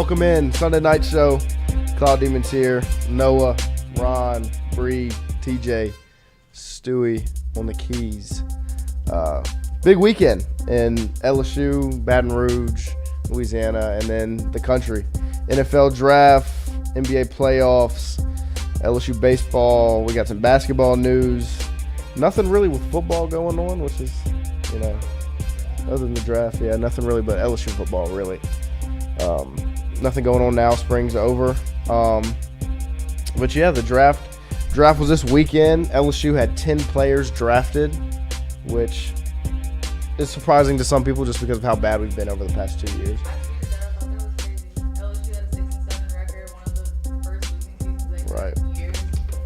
Welcome in. Sunday night show. Clout, Demonz here. Noah, Ron, Bree, TJ, Stewie on the keys. Big weekend in LSU, Baton Rouge, Louisiana, and then the country. NFL draft, NBA playoffs, LSU baseball. We got some basketball news. Nothing really with football going on, which is, other than the draft, nothing really but LSU football, really. Nothing going on now. Spring's over. But yeah, the draft was this weekend. LSU had 10 players drafted, which is surprising to some people just because of how bad we've been over the past 2 years. Right.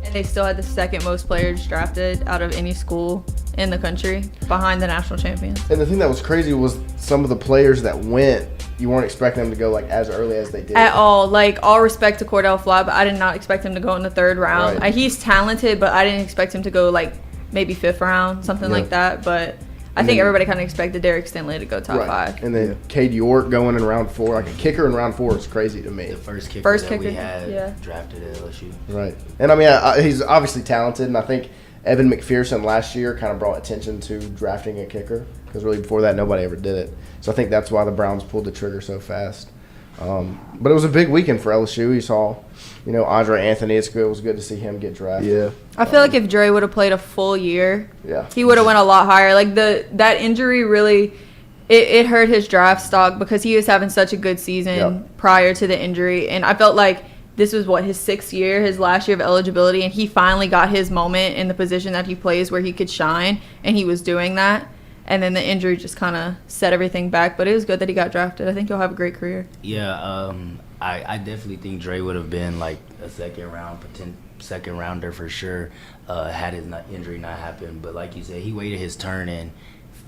And they still had the second most players drafted out of any school in the country, behind the national champions. And the thing that was crazy was some of the players that went, you weren't expecting them to go like as early as they did. At all. Like, all respect to Cordell Fly, but I did not expect him to go in the third round. Right. He's talented, but I didn't expect him to go like maybe fifth round, something like that. But I think everybody kind of expected Derek Stingley to go top five. And then Cade York going in round 4. Like a kicker in round 4 is crazy to me. The first kicker we had drafted at LSU. Right. And I mean, he's obviously talented, and I think Evan McPherson last year kind of brought attention to drafting a kicker because really before that nobody ever did it. So I think that's why the Browns pulled the trigger so fast. But it was a big weekend for LSU. You saw, Andre Anthony. It was good to see him get drafted. Yeah. I feel like if Dre would have played a full year, yeah, he would have went a lot higher. Like that injury really, it hurt his draft stock because he was having such a good season prior to the injury, and I felt like this was his 6th year, his last year of eligibility, and he finally got his moment in the position that he plays where he could shine, and he was doing that. And then the injury just kind of set everything back, but it was good that he got drafted. I think he'll have a great career. Yeah, I definitely think Dre would have been like a second rounder for sure, had his injury not happened. But like you said, he waited his turn, and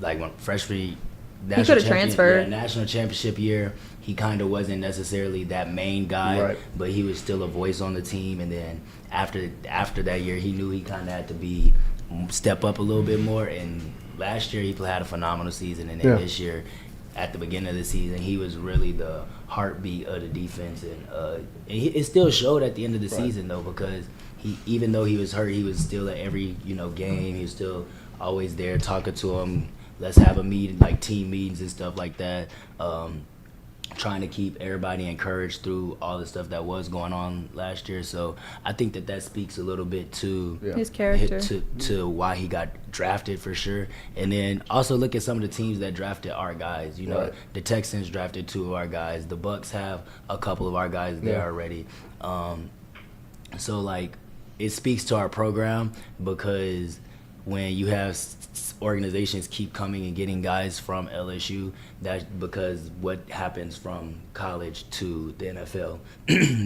like when freshman national championship year, he kind of wasn't necessarily that main guy, but he was still a voice on the team. And then after that year, he knew he kind of had to step up a little bit more. And last year, he had a phenomenal season, and then this year, at the beginning of the season, he was really the heartbeat of the defense, and it still showed at the end of the season though, because even though he was hurt, he was still at every game. He was still always there talking to him. Let's have a meeting, like team meetings and stuff like that. Trying to keep everybody encouraged through all the stuff that was going on last year. So I think that speaks a little bit to his character, to why he got drafted for sure. And then also look at some of the teams that drafted our guys. The Texans drafted 2 of our guys. The Bucks have a couple of our guys there already. So like it speaks to our program, because when you have organizations keep coming and getting guys from LSU, that's because what happens from college to the NFL,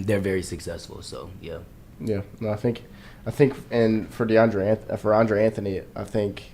they're very successful. So yeah. No, I think, and for Andre Anthony, I think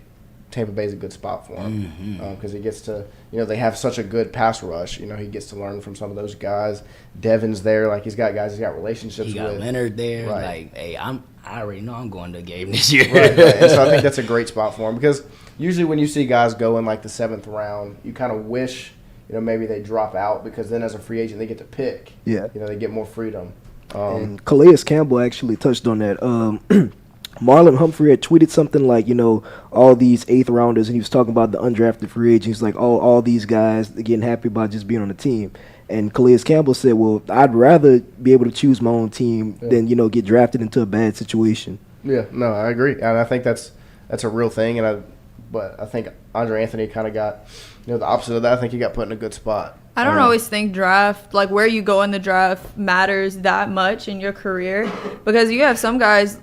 Tampa Bay is a good spot for him because he gets to, they have such a good pass rush. He gets to learn from some of those guys. Devin's there, like he's got guys he's got relationships with. He got Leonard there, like, hey, I already know I'm going to a game this year. Right. And so I think that's a great spot for him, because usually when you see guys go in like the 7th round, you kind of wish, maybe they drop out, because then as a free agent they get to pick. Yeah. They get more freedom. And Calais Campbell actually touched on that. Marlon Humphrey had tweeted something like, all these 8th rounders, and he was talking about the undrafted free agents, like all these guys getting happy about just being on the team. And Calais Campbell said, well, I'd rather be able to choose my own team than, get drafted into a bad situation. Yeah, no, I agree. And I think that's a real thing. But I think Andre Anthony kind of got, the opposite of that. I think he got put in a good spot. I don't always think draft, like where you go in the draft, matters that much in your career, because you have some guys,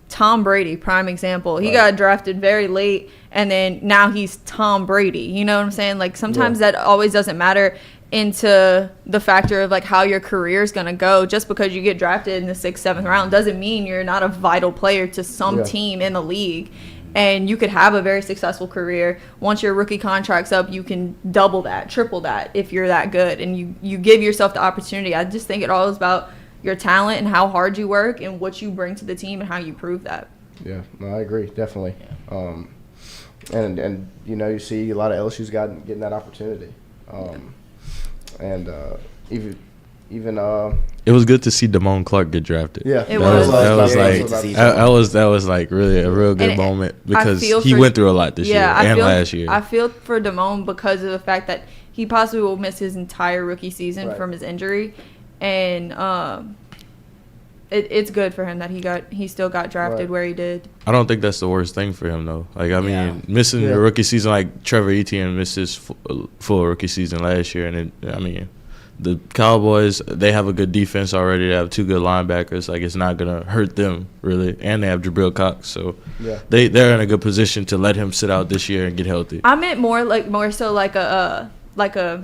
Tom Brady, prime example. He got drafted very late, and then now he's Tom Brady. You know what I'm saying? Like sometimes that always doesn't matter into the factor of like how your career is going to go. Just because you get drafted in the 6th, 7th round doesn't mean you're not a vital player to some team in the league. And you could have a very successful career. Once your rookie contract's up, you can double that, triple that if you're that good. And you give yourself the opportunity. I just think it all is about your talent and how hard you work and what you bring to the team and how you prove that. Yeah, no, I agree, definitely. And you see a lot of LSU's getting that opportunity. And even even It was good to see Damon Clark get drafted. yeah, It was. That was like really a real good And moment because feel he for- went through a lot this year and last year. I feel for Damon because of the fact that he possibly will miss his entire rookie season Right. from his injury, and it's good for him that he still got drafted Right. where he did. I don't think that's the worst thing for him though. Like I mean, Yeah. missing Yeah. the rookie season, like Trevor Etienne missed his full rookie season last year, and the Cowboys, they have a good defense already. They have 2 good linebackers. Like it's not gonna hurt them really, and they have Jabril Cox, so Yeah. they're in a good position to let him sit out this year and get healthy. I meant more so like a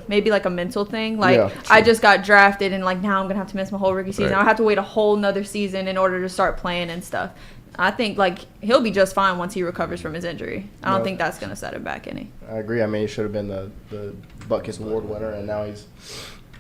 maybe like a mental thing. Like Yeah, I just got drafted and like now I'm gonna have to miss my whole rookie season. Right. I'll have to wait a whole nother season in order to start playing and stuff. I think like he'll be just fine once he recovers from his injury. I don't No. think that's gonna set him back any. I agree. I mean, he should have been the Butkus Award winner, and now he's.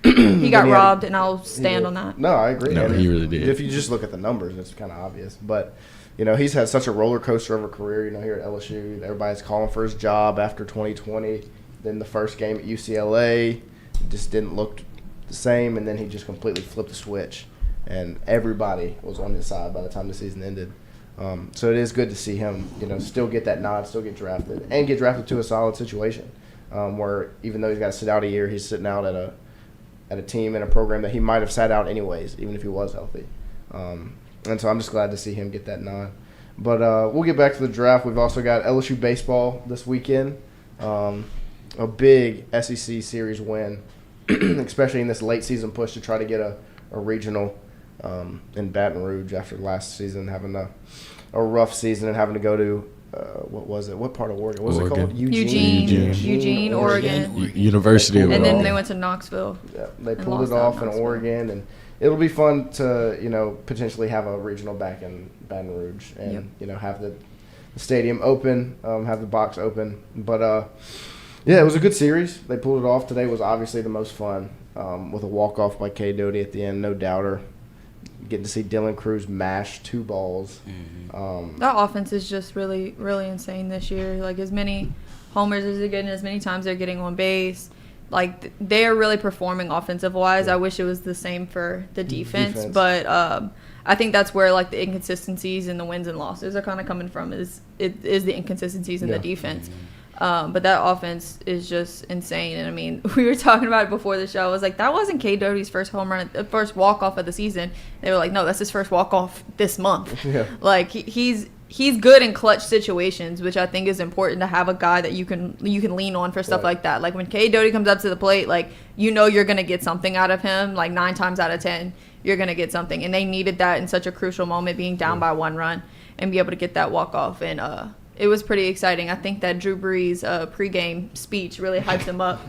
He got Then he had- robbed, and I'll he stand did. on that. No, I agree. No, And he really did. If you just look at the numbers, it's kind of obvious. But, he's had such a roller coaster of a career, here at LSU. Everybody's calling for his job after 2020. Then the first game at UCLA just didn't look the same, and then he just completely flipped the switch. And everybody was on his side by the time the season ended. So it is good to see him, still get that nod, still get drafted, and get drafted to a solid situation where even though he's got to sit out a year, he's sitting out at a team and a program that he might have sat out anyways, even if he was healthy. And so I'm just glad to see him get that nod. But we'll get back to the draft. We've also got LSU baseball this weekend. A big SEC series win, especially in this late season push to try to get a regional in Baton Rouge after last season having a rough season and having to go to what was it? What part of Oregon? What was it called? Eugene, Oregon. University of And then Oregon. they went to Knoxville. Yeah, they And pulled lost it out off in in Knoxville. Oregon, and it'll be fun to potentially have a regional back in Baton Rouge and have the stadium open, have the box open. But yeah, it was a good series. They pulled it off. Today was obviously the most fun with a walk off by K. Doty at the end, no doubter. Getting to see Dylan Cruz mash 2 balls. That offense is just really, really insane this year. Like, as many homers as they're getting, as many times they're getting on base. Like, they are really performing offensive-wise. I wish it was the same for the defense. But I think that's where, like, the inconsistencies and the wins and losses are kind of coming from is the inconsistencies in the defense. But that offense is just insane. And, I mean, we were talking about it before the show. I was like, that wasn't K. Doty's first home run, first walk-off of the season. They were like, no, that's his first walk-off this month. Yeah. Like, he's good in clutch situations, which I think is important to have a guy that you can lean on for stuff like that. Like, when K. Doty comes up to the plate, like, you're going to get something out of him. Like, 9 times out of 10, you're going to get something. And they needed that in such a crucial moment, being down by 1 run, and be able to get that walk-off. And, it was pretty exciting. I think that Drew Brees' pregame speech really hyped him up.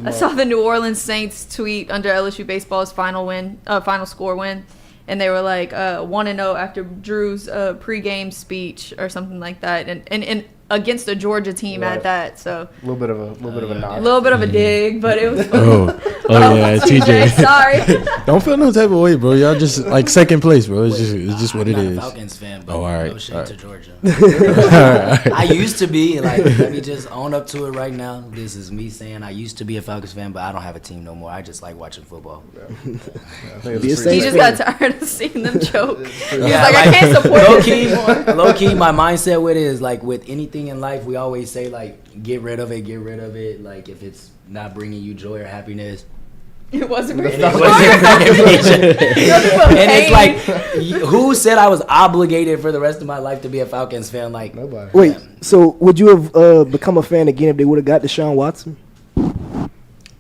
I saw the New Orleans Saints tweet under LSU baseball's final score win, and they were like 1-0 after Drew's pregame speech or something like that, and against a Georgia team at that. So A little bit of a nod. a little bit of a dig, but it was. Oh yeah, TJ. Sorry. Don't feel no type of way, bro. Y'all just like second place, bro. It's just what it I'm is. not a Falcons fan, but Oh, all right, no shade all right. to Georgia. All right. I used to be, like, let me just own up to it right now. This is me saying I used to be a Falcons fan, but I don't have a team no more. I just like watching football. I think it's Be a a Saints He free- just got tired of seeing them choke. He was Yeah, like, I can't support this anymore. Low key, my mindset with it is like with anything in life, we always say like, get rid of it. Like if it's not bringing you joy or happiness. It wasn't really And it's like, who said I was obligated for the rest of my life to be a Falcons fan? Like, Nobody. Wait, so would you have become a fan again if they would have got Deshaun Watson?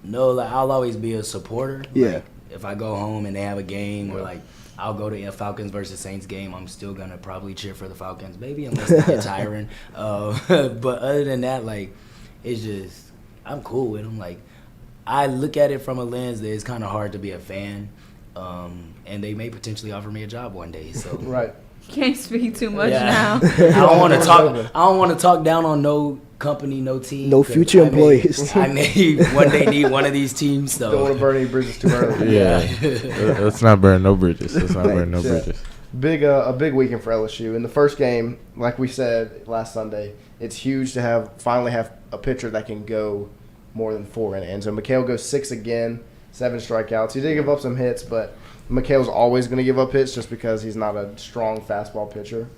no, like I'll always be a supporter. Yeah. Like, if I go home and they have a game or like I'll go to a Falcons versus Saints game, I'm still gonna probably cheer for the Falcons, maybe unless they get tiring. But other than that, like it's just I'm cool with them. Like I look at it from a lens that it's kind of hard to be a fan, and they may potentially offer me a job one day. So Right. Can't speak too much Yeah. now. I don't want to talk. I don't want to talk down on no company, no team. No 'cause future I may- employees. I may one day need one of these teams. Don't want to So burn any bridges too early. Yeah. Let's not burn no bridges. Let's not Right. burn no Yeah. bridges. A big weekend for LSU. In the first game, like we said last Sunday, it's huge to finally have a pitcher that can go more than 4 innings. And so Mikhail goes 6 again, 7 strikeouts. He did give up some hits, but McHale's always going to give up hits just because he's not a strong fastball pitcher.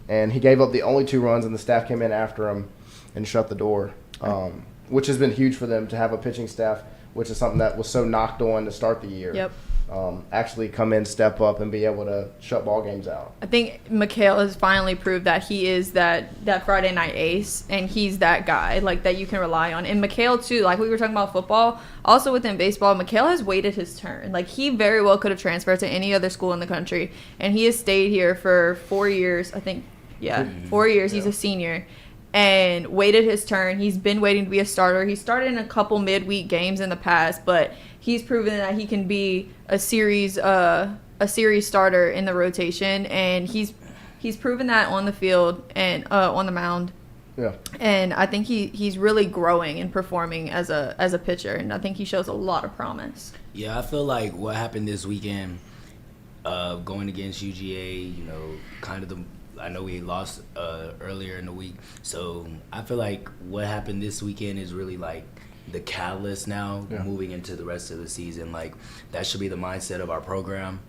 And he gave up the only 2 runs, and the staff came in after him and shut the door, which has been huge for them to have a pitching staff, which is something that was so knocked on to start the year. Yep. Actually come in, step up, and be able to shut ball games out. I think McHale has finally proved that he is that Friday night ace, and he's that guy like that you can rely on. And McHale too, like we were talking about football, also within baseball, McHale has waited his turn. Like he very well could have transferred to any other school in the country, and he has stayed here for 4 years. I think, 4 years. Yeah. He's a senior. And waited his turn. He's been waiting to be a starter. He started in a couple midweek games in the past, but he's proven that he can be a series starter in the rotation, and he's proven that on the field and on the mound. Yeah. And I think he's really growing and performing as a pitcher, and I think he shows a lot of promise. Yeah, I feel like what happened this weekend, going against UGA, kind of I know we lost earlier in the week, so I feel like what happened this weekend is really like the catalyst now moving into the rest of the season. Like that should be the mindset of our program,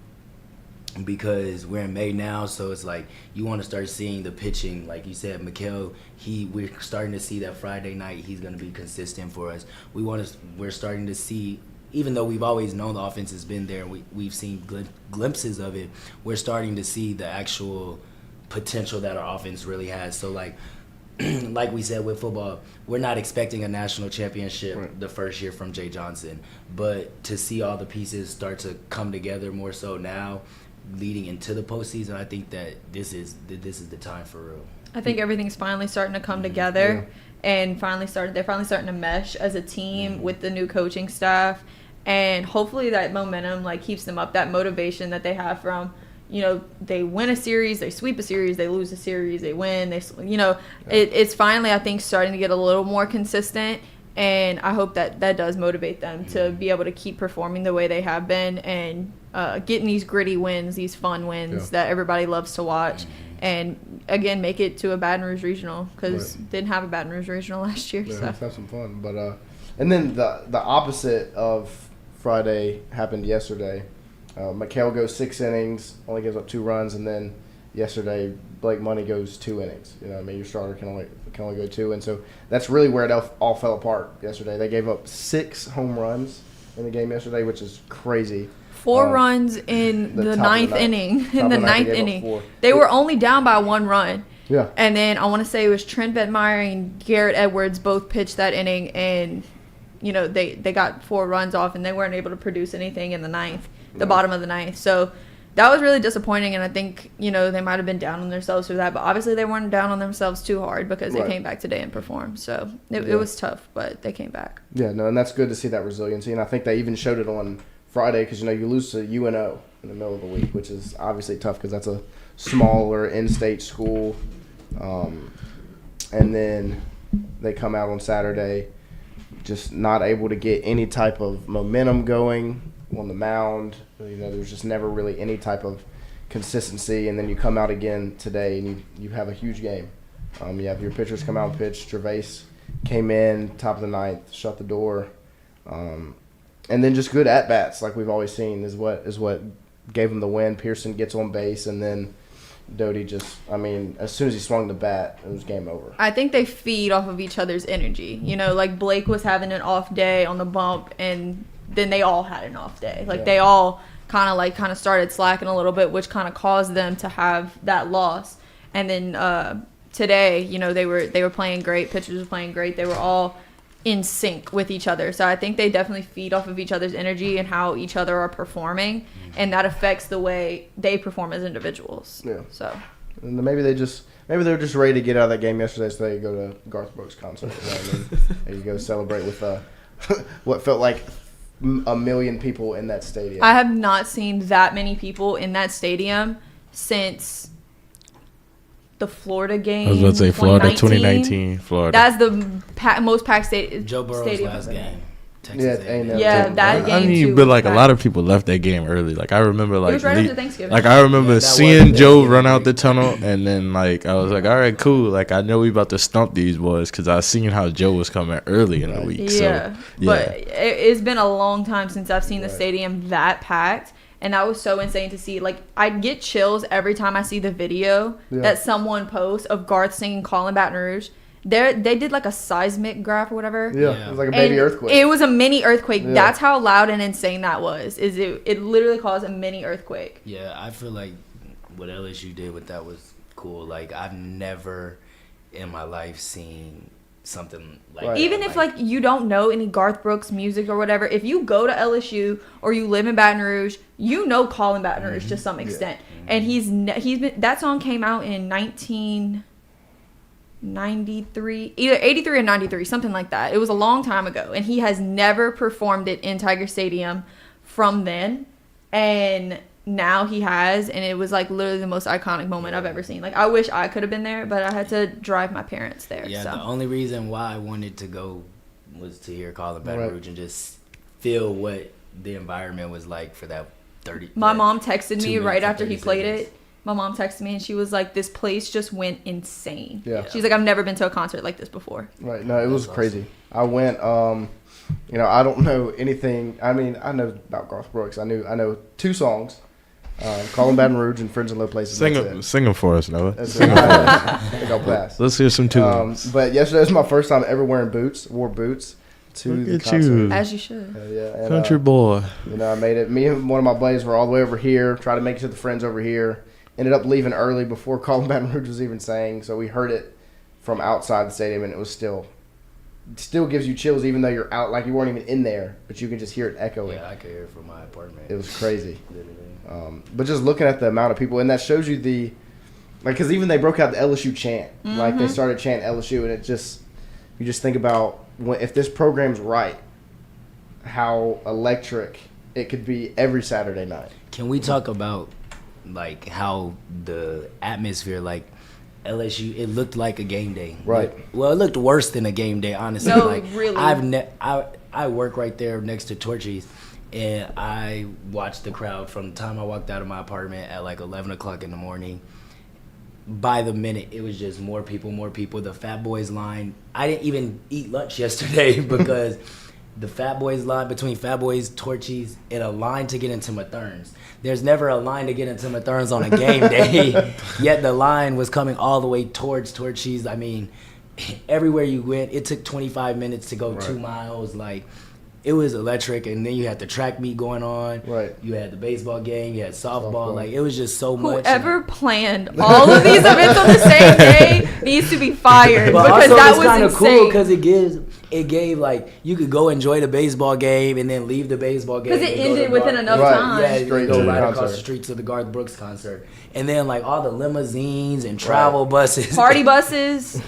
because we're in May now, so it's like you want to start seeing the pitching. Like you said, McHale, we're starting to see that Friday night he's going to be consistent for us. We're starting to see, even though we've always known the offense has been there, we've seen glimpses of it. We're starting to see the actual potential that our offense really has. So like we said with football, we're not expecting a national championship the first year from Jay Johnson, but to see all the pieces start to come together more so now leading into the postseason, I think that this is the time for real. I think everything's finally starting to come together, and they're finally starting to mesh as a team with the new coaching staff, and hopefully that momentum like keeps them up, that motivation that they have from they win a series, they sweep a series, they lose a series, they win, it's finally, I think, starting to get a little more consistent, and I hope that does motivate them to be able to keep performing the way they have been, and getting these gritty wins, these fun wins that everybody loves to watch, and again, make it to a Baton Rouge Regional, because didn't have a Baton Rouge Regional last year. Let's have some fun. But and then the opposite of Friday happened yesterday. McHale goes 6 innings, only gives up 2 runs, and then yesterday Blake Money goes 2 innings. Your starter can only go 2, and so that's really where it all fell apart yesterday. They gave up 6 home runs in the game yesterday, which is crazy. 4 runs in the ninth inning. In the ninth inning, they were only down by 1 run. Yeah, and then I want to say it was Trent Vetmeyer and Garrett Edwards both pitched that inning, and they got 4 runs off, and they weren't able to produce anything in the ninth. The bottom of the ninth. So that was really disappointing, and I think, they might have been down on themselves for that, but obviously they weren't down on themselves too hard because they came back today and performed. So it was tough, but they came back. Yeah, no, and that's good to see that resiliency, and I think they even showed it on Friday because, you lose to UNO in the middle of the week, which is obviously tough because that's a smaller in-state school, and then they come out on Saturday just not able to get any type of momentum going on the mound. There's just never really any type of consistency, and then you come out again today and you have a huge game. You have your pitchers come out and pitch. Gervais came in top of the ninth, shut the door, and then just good at bats like we've always seen is what gave him the win. Pearson gets on base, and then Doty as soon as he swung the bat, it was game over. I think they feed off of each other's energy. Like Blake was having an off day on the bump, and then they all had an off day. They all kind of started slacking a little bit, which kind of caused them to have that loss. And then today, they were playing great. Pitchers were playing great. They were all in sync with each other. So I think they definitely feed off of each other's energy and how each other are performing, and that affects the way they perform as individuals. Yeah. So. And maybe they were just ready to get out of that game yesterday, so they could go to Garth Brooks concert. There you go, celebrate with what felt like 1 million people in that stadium. I have not seen that many people in that stadium since the Florida game. I was about to say Florida 2019. Florida. That's the most packed stadium. Joe Burrow's last game. Texas Yeah, A&M. A&M. Yeah, that game I mean, too but was like a packed. lot of people left that game early. Like I remember, like was right after Thanksgiving. Like I remember Yeah, that seeing was Joe Thanksgiving run out break. the tunnel, and then like I was like, all right, cool. Like I know we about to stump these boys because I seen how Joe was coming early in the week. Yeah, So, but it's been a long time since I've seen the Right. stadium that packed, and that was so insane to see. Like, I get chills every time I see the video that someone posts of Garth singing "Callin' Baton Rouge." They did like a seismic graph or whatever. Yeah, it was like a baby And earthquake. It was a mini earthquake. Yeah. That's how loud and insane that was. It literally caused a mini earthquake. Yeah, I feel like what LSU did with that was cool. Like I've never in my life seen something like Right. that. Even if like you don't know any Garth Brooks music or whatever, if you go to LSU or you live in Baton Rouge, you know Callin' Baton Rouge to some extent. And he's been, that song came out in 1993, either 83 or 93, something like that. It was a long time ago, and he has never performed it in Tiger Stadium from then. And now he has, and it was like literally the most iconic moment I've ever seen. Like I wish I could have been there, but I had to drive my parents there. Yeah, so. the only reason why I wanted to go was to hear Callin' Baton Right. Rouge and just feel what the environment was like for that 30. My that mom texted 2 me right minutes and after he 30 played seconds. it. My mom texted me and she was like, "This place just went insane." Yeah. She's like, "I've never been to a concert like this before." Right. No, it was That's crazy. I went. I don't know anything. I mean, I know about Garth Brooks. I know 2 songs. Callin' Baton Rouge and Friends in Low Places. sing That's them, it. sing them for us, Noah. That's it. I think I'll pass. Let's hear some tunes. But yesterday was my first time ever wearing boots. Wore boots to Look the at concert. you. As you should. Yeah, and, Country boy. I made it. Me and one of my buddies were all the way over here. Tried to make it to the Friends over here. Ended up leaving early before Callin' Baton Rouge was even sang. So we heard it from outside the stadium, and it was still gives you chills, even though you're out, like you weren't even in there, but you can just hear it echoing. Yeah, I could hear it from my apartment. It was crazy. Literally. But just looking at the amount of people, and that shows you because even they broke out the LSU chant. Like they started chanting LSU, and you just think about if this program's right, how electric it could be every Saturday night. Can we talk about like how the atmosphere, like LSU, it looked like a game day. Right. Well, it looked worse than a game day, honestly. No, like, really. I work right there next to Torchy's, and I watched the crowd from the time I walked out of my apartment at like 11 o'clock in the morning. By the minute, it was just more people. The Fat Boys line. I didn't even eat lunch yesterday because the Fat Boys line, between Fat Boys, Torchy's, and a line to get into Mathern's. There's never a line to get into Mathern's on a game day, yet the line was coming all the way towards Torchy's. I mean, everywhere you went, it took 25 minutes to go 2 miles. Like, it was electric, and then you had the track meet going on. Right. You had the baseball game. You had softball. Like, it was just so much. Whoever planned all of these events on the same day needs to be fired But because also, that it's was kind of insane. cool because it gave like you could go enjoy the baseball game and then leave the baseball game Because it and go ended to within Garth- enough Right. time. Yeah, Straight you to go the right across concert. the street to the Garth Brooks concert, and then like all the limousines and travel buses, Party buses.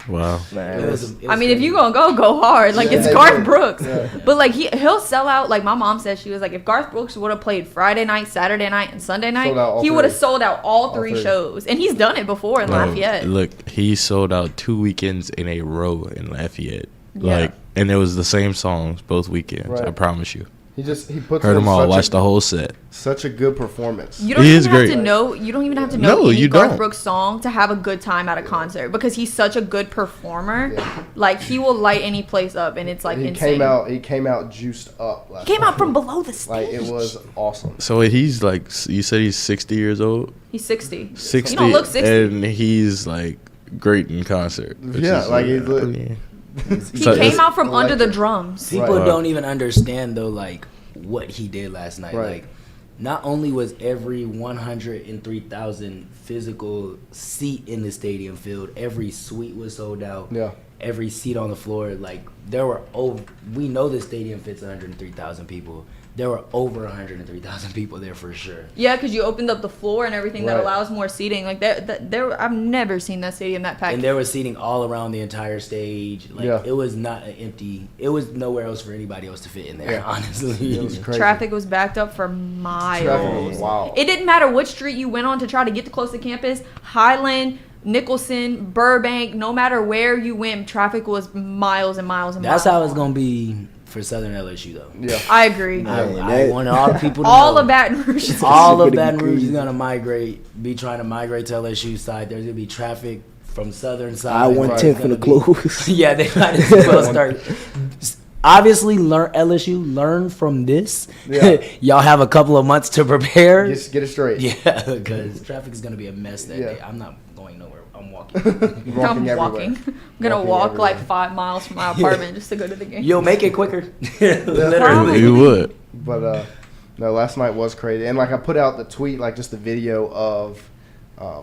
Wow. Man, It was I mean, if you crazy. go hard. Like, Yeah, it's they Garth did. Brooks. Yeah. But, like, he'll sell out. Like, my mom said, she was like, if Garth Brooks would have played Friday night, Saturday night, and Sunday night, Sold out all he would have three. sold out all three three. shows. And he's done it before in Lafayette. Look, he sold out 2 weekends in a row in Lafayette. Yeah. Like, and it was the same songs both weekends. Right. I promise you. he puts Heard on them all. such Watched the whole set. such a good performance. You don't He even is have great. to know. You don't even have to No, know any you Garth don't. Brooks song to have a good time at a concert because he's such a good performer. Yeah. Like, he will light any place up, and it's like he insane. He came out juiced up. He came out from below the like stage. it was awesome. So he's like, you said he's 60 years old? He's 60. 60. You don't look 60. And he's like great in concert. which Yeah, is, like, he's I lit. mean, He so came it's- out from under the electric. drums. People Right. don't even understand though, like what he did last night. Right. Like, not only was every 103,000 physical seat in the stadium filled, every suite was sold out. Yeah. Every seat on the floor, like there were over. We know the stadium fits 103,000 people. There were over 103,000 people there for sure. Yeah, because you opened up the floor and everything that Right. allows more seating. Like there, I've never seen that stadium that packed. And there was seating all around the entire stage. Like, Yeah. it was not an empty. It was nowhere else for anybody else to fit in there. Yeah. Honestly, It was crazy. Traffic was backed up for miles. Traffic was wild. It didn't matter which street you went on to try to get to close to campus. Highland, Nicholson, Burbank, no matter where you went, traffic was miles and miles and That's miles. how it's gonna be for Southern LSU though. Yeah. I agree. I want all the people to All know. of Baton Rouge. All of It's Baton gonna be Rouge is crazy. gonna be trying to migrate to LSU side. There's gonna be traffic from Southern side. I-110 There's finna gonna be- close. Yeah, they might as well start. Obviously, learn from this. Yeah. Y'all have a couple of months to prepare. Just get it straight. Yeah, because traffic is gonna be a mess that Yeah. day. I'm not going nowhere. I'm walking. Walking I'm everywhere. walking. I'm gonna Walking walk like everywhere. 5 miles from my apartment just to go to the game. You'll make it quicker. Probably. Literally. You would. But no, last night was crazy, and like I put out the tweet, like just the video of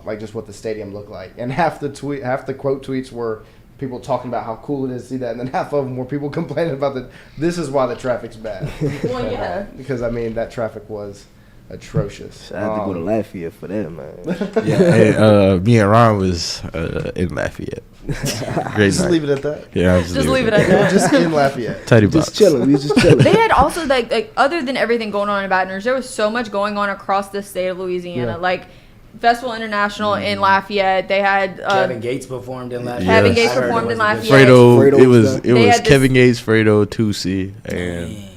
like just what the stadium looked like, and half the quote tweets were people talking about how cool it is to see that, and then half of them were people complaining about this is why the traffic's bad. Well, yeah. Because I mean that traffic was atrocious. I had to go to Lafayette for that, man. Yeah, and, me and Ron was in Lafayette. Great Just night. leave it at that. Yeah, Just leave it at that. Just in Lafayette. Tidy box. Just chilling. We was just chilling. They had also like other than everything going on in Baton Rouge, there was so much going on across the state of Louisiana. Yeah. Like Festival International in Lafayette. They had Kevin Gates performed in Lafayette. Kevin Yes. Gates I heard it performed was in a good Lafayette. show. Fredo, it They was had this- Kevin Gates, Fredo, Tusi, and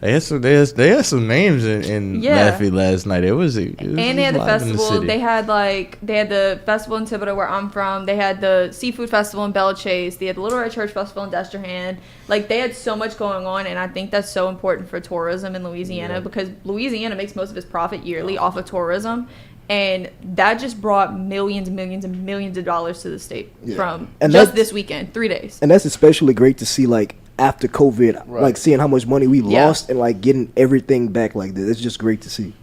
they had some names in Yeah. Lafayette last night. It was and they had the live in festival. city. They had the festival in TWITTA where I'm from. They had the seafood festival in Belle Chase. They had the Little Red Church festival in Destrehan. Like they had so much going on, and I think that's so important for tourism in Louisiana because Louisiana makes most of its profit yearly off of tourism, and that just brought millions and millions and millions of dollars to the state from And just that's- this weekend, 3 days. And that's especially great to see, like, after COVID, Right. like, seeing how much money we Yeah. lost and, like, getting everything back like this. It's just great to see.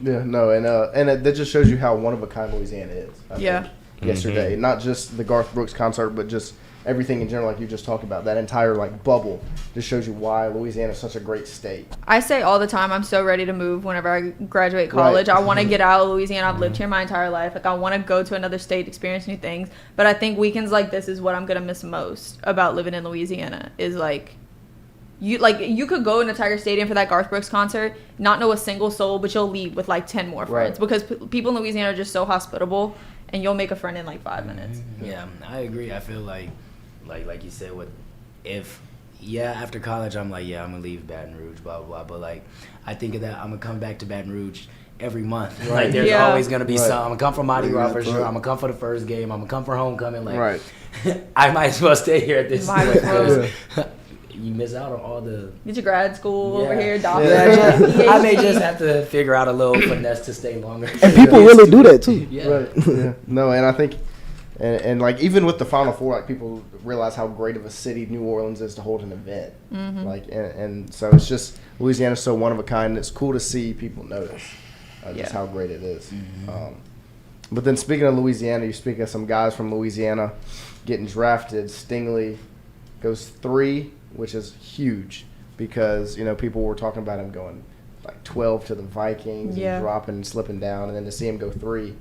Yeah, no, and that just shows you how one of a kind Louisiana is. I Yeah. think, yesterday, not just the Garth Brooks concert, but just everything in general, like you just talked about. That entire like bubble just shows you why Louisiana is such a great state. I say all the time, I'm so ready to move whenever I graduate college. Right. I want to get out of Louisiana. I've lived here my entire life. Like, I want to go to another state, experience new things. But I think weekends like this is what I'm going to miss most about living in Louisiana is, you could go into Tiger Stadium for that Garth Brooks concert, not know a single soul, but you'll leave with, 10 more friends. Right. Because people in Louisiana are just so hospitable, and you'll make a friend in, 5 minutes. Yeah, I agree. I feel like you said, after college, I'm like, I'm gonna leave Baton Rouge, blah blah blah. But I think of that, I'm gonna come back to Baton Rouge every month. Right. Like there's Yeah. always gonna be Right. some. I'm gonna come for Mardi Gras for That's sure. right. I'm gonna come for the first game. I'm gonna come for homecoming. Right. I might as well stay here at this Might point as well. because you miss out on all the. Get your grad school over here, doctor. Yeah, I may just have to figure out a little finesse to stay longer. And people really do that, too. Yeah. Right. Yeah. No, and I think, and even with the Final Four, people realize how great of a city New Orleans is to hold an event. Mm-hmm. And so it's just Louisiana's so one of a kind. It's cool to see people notice just Yeah. how great it is. But then speaking of Louisiana, you speak of some guys from Louisiana getting drafted. Stingley goes 3, which is huge because people were talking about him going 12 to the Vikings Yeah. and dropping and slipping down, and then to see him go 3.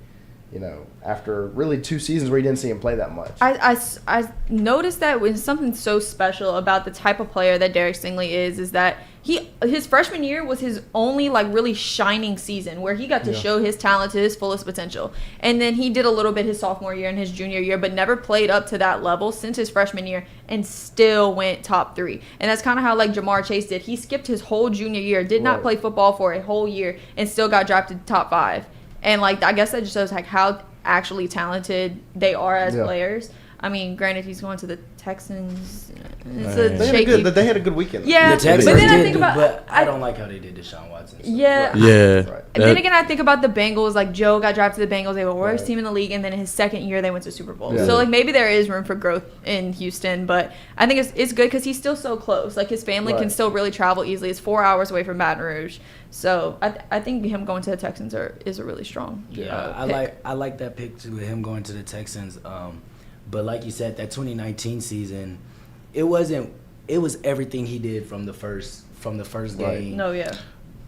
After really 2 seasons where you didn't see him play that much. I noticed that when something so special about the type of player that Derek Stingley is that his freshman year was his only really shining season where he got to show his talent to his fullest potential. And then he did a little bit his sophomore year and his junior year, but never played up to that level since his freshman year and still went top 3. And that's kind of how Jamar Chase did. He skipped his whole junior year, did not Right. play football for a whole year, and still got drafted top 5. And I guess that just shows how actually talented they are as Yeah. players. I mean, granted, he's going to the Texans. It's Right. a shaky. They had a good weekend. Yeah, The Texans but then I did, think about. but I don't like how they did Deshaun Watson. So. Yeah. Yeah. Right. And then again, I think about the Bengals. Joe got drafted to the Bengals. They were the worst Right. team in the league, and then in his second year, they went to Super Bowl. Yeah. So maybe there is room for growth in Houston, but I think it's good because he's still so close. His family can Right. still really travel easily. It's 4 hours away from Baton Rouge, so I think him going to the Texans is a really strong. Yeah, pick. I like that pick too, with him going to the Texans. But like you said, that 2019 season, it was everything he did from the first game No, yeah.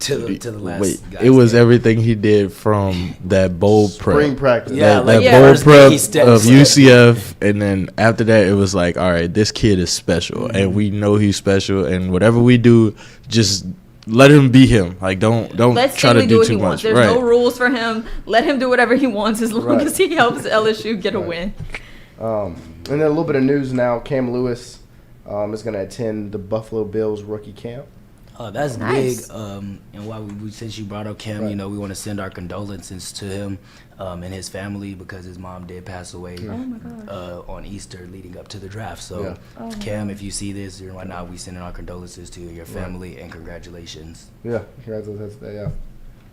to the last. Wait, guy's it was game. everything he did from that bowl prep. Spring practice. Yeah, That Yeah. bowl first day prep he stepped- of UCF, and then after that, it was all right, this kid is special, Mm-hmm. and we know he's special, and whatever we do, just let him be him. Don't Let try to Stingley do do what too he wants. much. There's Right. no rules for him. Let him do whatever he wants as long Right. as he helps LSU get a Right. win. And then a little bit of news now. Cam Lewis is going to attend the Buffalo Bills rookie camp. Oh, that's Nice. big. And why since you brought up Cam, Right. we want to send our condolences to him and his family because his mom did pass away Oh my gosh. on Easter leading up to the draft. So, Yeah. Oh, Cam, if you see this or whatnot, we sending our condolences to your family and congratulations. Yeah, congratulations.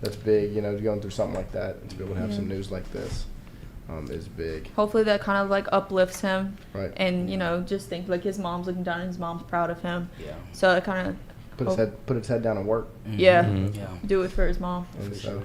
That's big. Going through something like that and to be able to have some news like this is big. Hopefully that kind of like uplifts him, Right. and just think like his mom's looking down and his mom's proud of him. Yeah. So it kind of Put his head down and work. yeah, Yeah. do it for his mom. And so,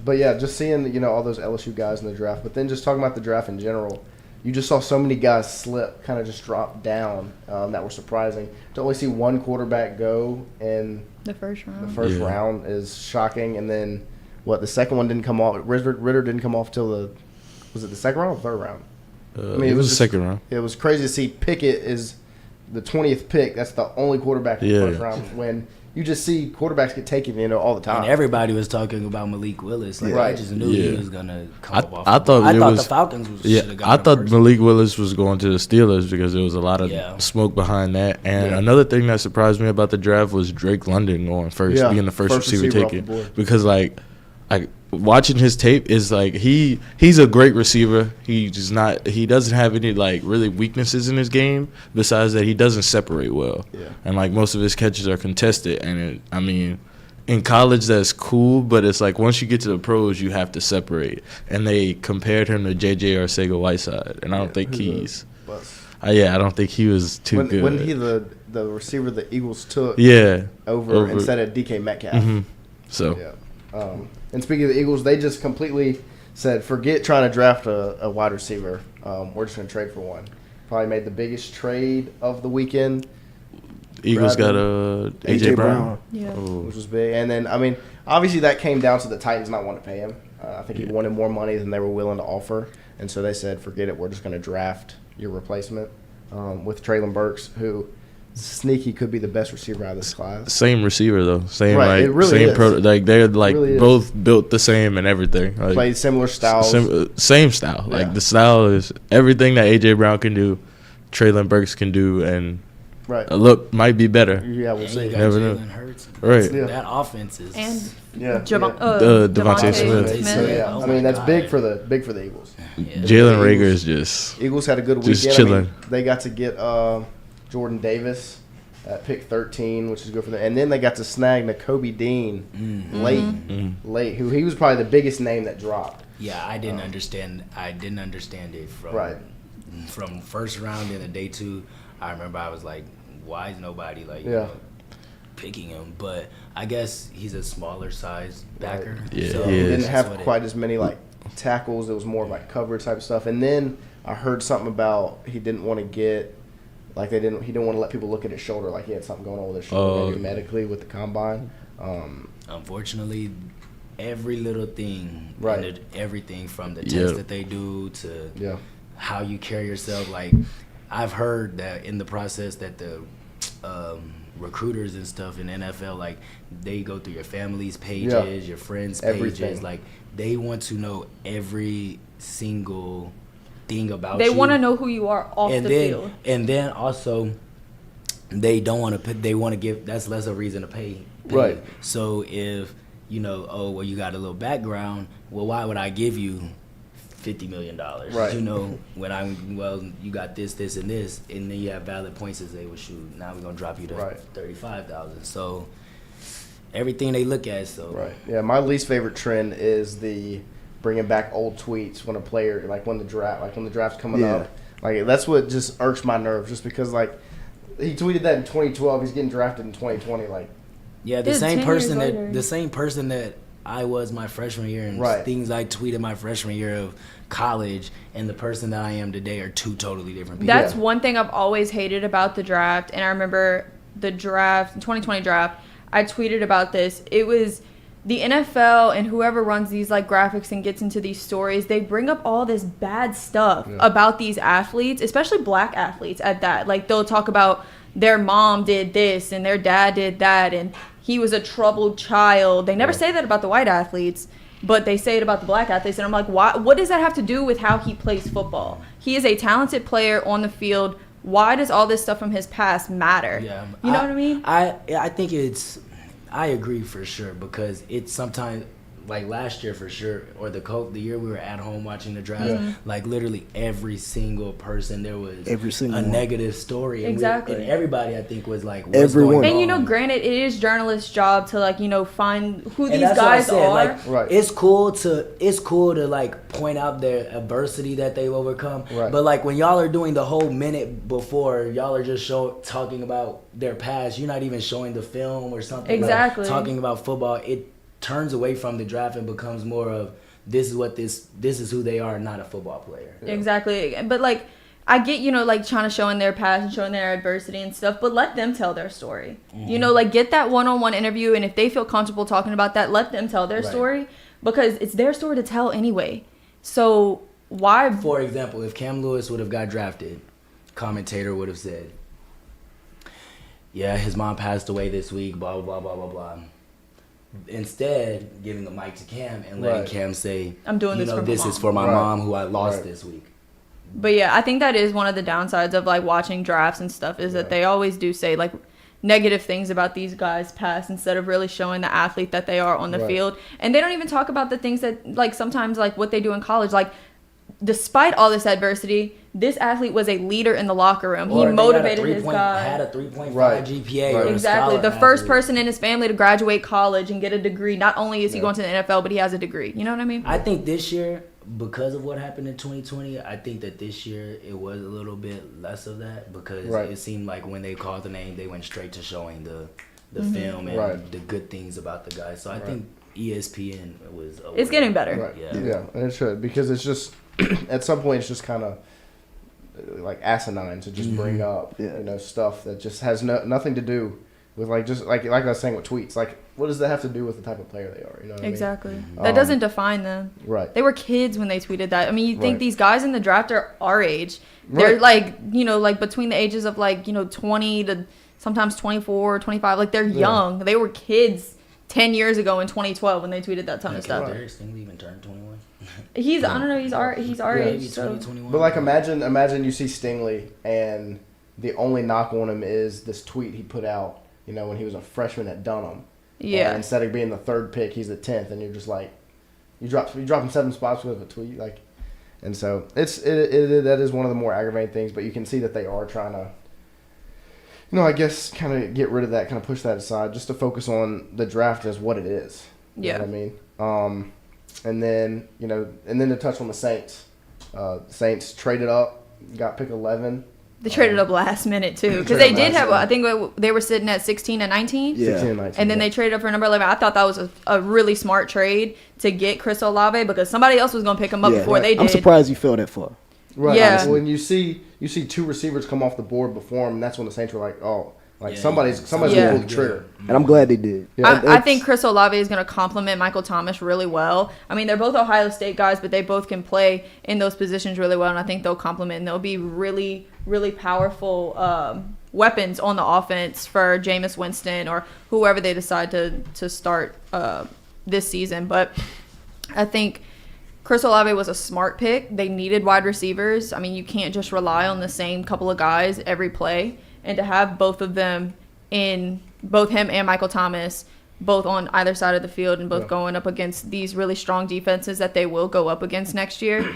but yeah, just seeing all those LSU guys in the draft, but then just talking about the draft in general, you just saw so many guys slip, kind of just drop down that were surprising. To only see one quarterback go in The first the round. first Yeah. round is shocking, and then the second one didn't come off. Ritter didn't come off till was it the second round or third round? It was the just- second round. It was crazy to see Pickett is the 20th pick. That's the only quarterback in the Yeah. first round. When you just see quarterbacks get taken, all the time. And everybody was talking about Malik Willis. Like, I Right. just knew Yeah. he was gonna come I- up off. I the thought board. it I thought was- the Falcons Yeah, should have got I him thought first. Malik Willis was going to the Steelers because there was a lot of Yeah. smoke behind that. And Yeah. another thing that surprised me about the draft was Drake London going first, Yeah, being the first receiver receiver off taken. the board. Because watching his tape is like he's a great receiver. He doesn't have any really weaknesses in his game besides that he doesn't separate well. Yeah. And most of his catches are contested. And in college that's cool, but it's once you get to the pros you have to separate. And they compared him to J.J. Arcega-Whiteside, and I don't think he's. I don't think he was too good. When he the receiver the Eagles took over instead of DK Metcalf. Mhm. So Yeah. And speaking of the Eagles, they just completely said, forget trying to draft a wide receiver. We're just going to trade for one. Probably made the biggest trade of the weekend, Eagles got A.J. Brown. Yeah. Oh. which was big. And then, obviously that came down to the Titans not wanting to pay him. I think he wanted more money than they were willing to offer. And so they said, forget it. We're just going to draft your replacement with Traylon Burks, who sneaky could be the best receiver out of this class. Same receiver though. Same Right, it really same is. they're really is. both built the same and everything. Played similar styles. Same style. Yeah. The style is everything that A.J. Brown can do, Traylon Burks can do, and Right. a look might be better. Yeah, we'll And see. you got Never know. Jalen Hurts. Right. Yeah. That offense is. And Yeah. Devontae Devontae Smith. So yeah, Oh that's my big God. for the Eagles. Yeah. Jalen Rager is just Eagles had a good weekend. Just chilling. They got to get Jordan Davis at pick 13, which is good for them. And then they got to snag Nakobe Dean late, who he was probably the biggest name that dropped. Yeah, I didn't understand. I didn't understand it from first round into day two. I remember I was like, why is nobody picking him? But I guess he's a smaller size backer. Right. Yeah, So he he is. didn't that's have what quite as many tackles. It was more coverage type of stuff. And then I heard something about he didn't want to get he didn't want to let people look at his shoulder, he had something going on with his shoulder maybe medically with the combine. Unfortunately, every little thing, Right. and everything from the Yeah. tests that they do to Yeah. how you carry yourself. I've heard that in the process that the recruiters and stuff in NFL, they go through your family's pages, your friends' pages. Everything. They want to know every single thing about They you. want to know who you are off and the then, field. And then also, they don't want to. They want to give. That's less a reason to pay. Right. So if you you got a little background. Well, why would I give you $50 million? Right. When you got this, and this, and then you have valid points as they would shoot. Now we're gonna drop you to Right. $35,000. So everything they look at. So Right. Yeah, my least favorite trend is the bringing back old tweets when a player, when the draft's coming Yeah. up. That's what just irks my nerves, just because, he tweeted that in 2012. He's getting drafted in 2020. Yeah, the Dude, same 10 person years that later. the same person that I was my freshman year and Right. things I tweeted my freshman year of college and the person that I am today are two totally different people. That's Yeah. one thing I've always hated about the draft. And I remember the 2020 draft, I tweeted about this. It was the NFL and whoever runs these graphics and gets into these stories, they bring up all this bad stuff about these athletes, especially black athletes at that. They'll talk about their mom did this and their dad did that and he was a troubled child. They never say that about the white athletes, but they say it about the black athletes. And I'm like, what does that have to do with how he plays football? He is a talented player on the field why does all this stuff from his past matter? Yeah, You know what I mean? I think I agree for sure, because it's sometimes, like last year for sure, or the year we were at home watching the draft, like literally every single person, there was a negative story. And Exactly. and everybody, I think, was like, what's Everyone. going on? And granted, it is journalists' job to find who And these that's what I guys said, are. like, Right. it's cool to like point out their adversity that they've overcome. Right. But like when y'all are doing the whole minute before, y'all are just talking about their past. You're not even showing the film or something. Exactly. Like, talking about football, it turns away from the draft and becomes more of this is who they are, not a football player. Exactly. But like, I get, trying to show in their past and showing their adversity and stuff, but let them tell their story. Mm-hmm. Get that one-on-one interview, and if they feel comfortable talking about that, let them tell their story, because it's their story to tell anyway. So why? For example, if Cam Lewis would have got drafted, commentator would have said, yeah, his mom passed away this week, blah, blah, blah, blah, blah, blah. Instead, giving the mic to Cam and letting Cam say, I'm doing this for my this mom. is for my mom who I lost this week. But yeah, I think that is one of the downsides of like watching drafts and stuff, is that they always do say like negative things about these guys' past instead of really showing the athlete that they are on the field. And they don't even talk about the things that like sometimes like what they do in college. Like, despite all this adversity, this athlete was a leader in the locker room. He motivated his guys. Had a 3.5 Right. GPA. Right. Or Exactly. a The scholar first athlete. person in his family to graduate college and get a degree. Not only is he going to the NFL, but he has a degree. You know what I mean? I think this year, because of what happened in 2020, I think that this year it was a little bit less of that, because it seemed like when they called the name, they went straight to showing the film and the good things about the guy. So I think ESPN was... It's getting better. Right. Yeah. Yeah, and it should, because it's just at some point it's just kind of like asinine to just bring up stuff that just has nothing to do with like I was saying with tweets. Like, what does that have to do with the type of player they are? You know what Exactly. I mean? That doesn't define them. Right. They were kids when they tweeted that. I mean, you think these guys in the draft are our age. Right. They're like, like between the ages of like, 20 to sometimes 24, 25. Like, they're young. They were kids 10 years ago in 2012 when they tweeted that ton of stuff. Derek Stingley even turned 21. I don't know, he's our age. Maybe So. 21. But like, imagine you see Stingley and the only knock on him is this tweet he put out, when he was a freshman at Dunham. Yeah. And instead of being the 3rd pick, he's the 10th, and you're just like, you drop him 7 spots because of a tweet, like, and so that is one of the more aggravating things. But you can see that they are trying to, I guess, kind of get rid of that, kind of push that aside, just to focus on the draft as what it is. You know what I mean? And then to touch on the Saints. Saints traded up, got pick 11. They traded up last minute, too. Because they did have, I think they were sitting at 16 and 19. Yeah. 16 and 19. And then they traded up for number 11. I thought that was a really smart trade to get Chris Olave, because somebody else was going to pick him up before they did. I'm surprised you fell that far. Right. Yeah. When you see 2 receivers come off the board before him, that's when the Saints were like, oh, like somebody's going to pull the trigger. And I'm glad they did. Yeah. I think Chris Olave is going to complement Michael Thomas really well. I mean, they're both Ohio State guys, but they both can play in those positions really well, and I think they'll complement, and they'll be really, really powerful weapons on the offense for Jameis Winston or whoever they decide to start this season. But I think Chris Olave was a smart pick. They needed wide receivers. I mean, you can't just rely on the same couple of guys every play. And to have both of them both him and Michael Thomas, both on either side of the field and both going up against these really strong defenses that they will go up against next year,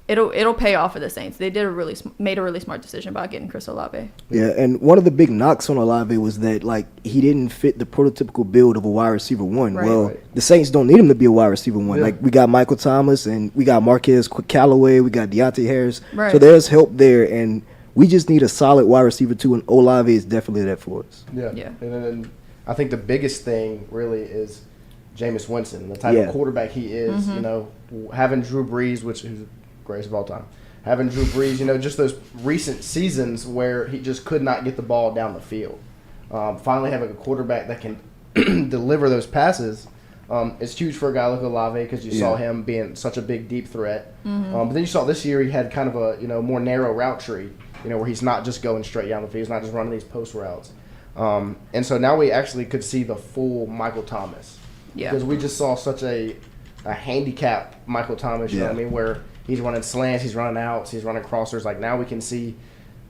it'll pay off for the Saints. They made a really smart decision about getting Chris Olave. Yeah, and one of the big knocks on Olave was that like he didn't fit the prototypical build of a wide receiver 1. Right. Well, the Saints don't need him to be a wide receiver 1. Yeah. Like, we got Michael Thomas and we got Marquez Callaway, we got Deontay Harris. Right. So there's help there, and we just need a solid wide receiver 2, and Olave is definitely that for us. Yeah. And then I think the biggest thing really is Jameis Winston, the type of quarterback he is. Having Drew Brees, who's the greatest of all time, having Drew Brees, just those recent seasons where he just could not get the ball down the field. Finally having a quarterback that can deliver those passes is huge for a guy like Olave, because you saw him being such a big, deep threat. But then you saw this year he had kind of a more narrow route tree, where he's not just going straight down the field. He's not just running these post routes. And so now we actually could see the full Michael Thomas. Yeah. Because we just saw such a handicapped Michael Thomas, you know what I mean, where he's running slants, he's running outs, he's running crossers. Like, now we can see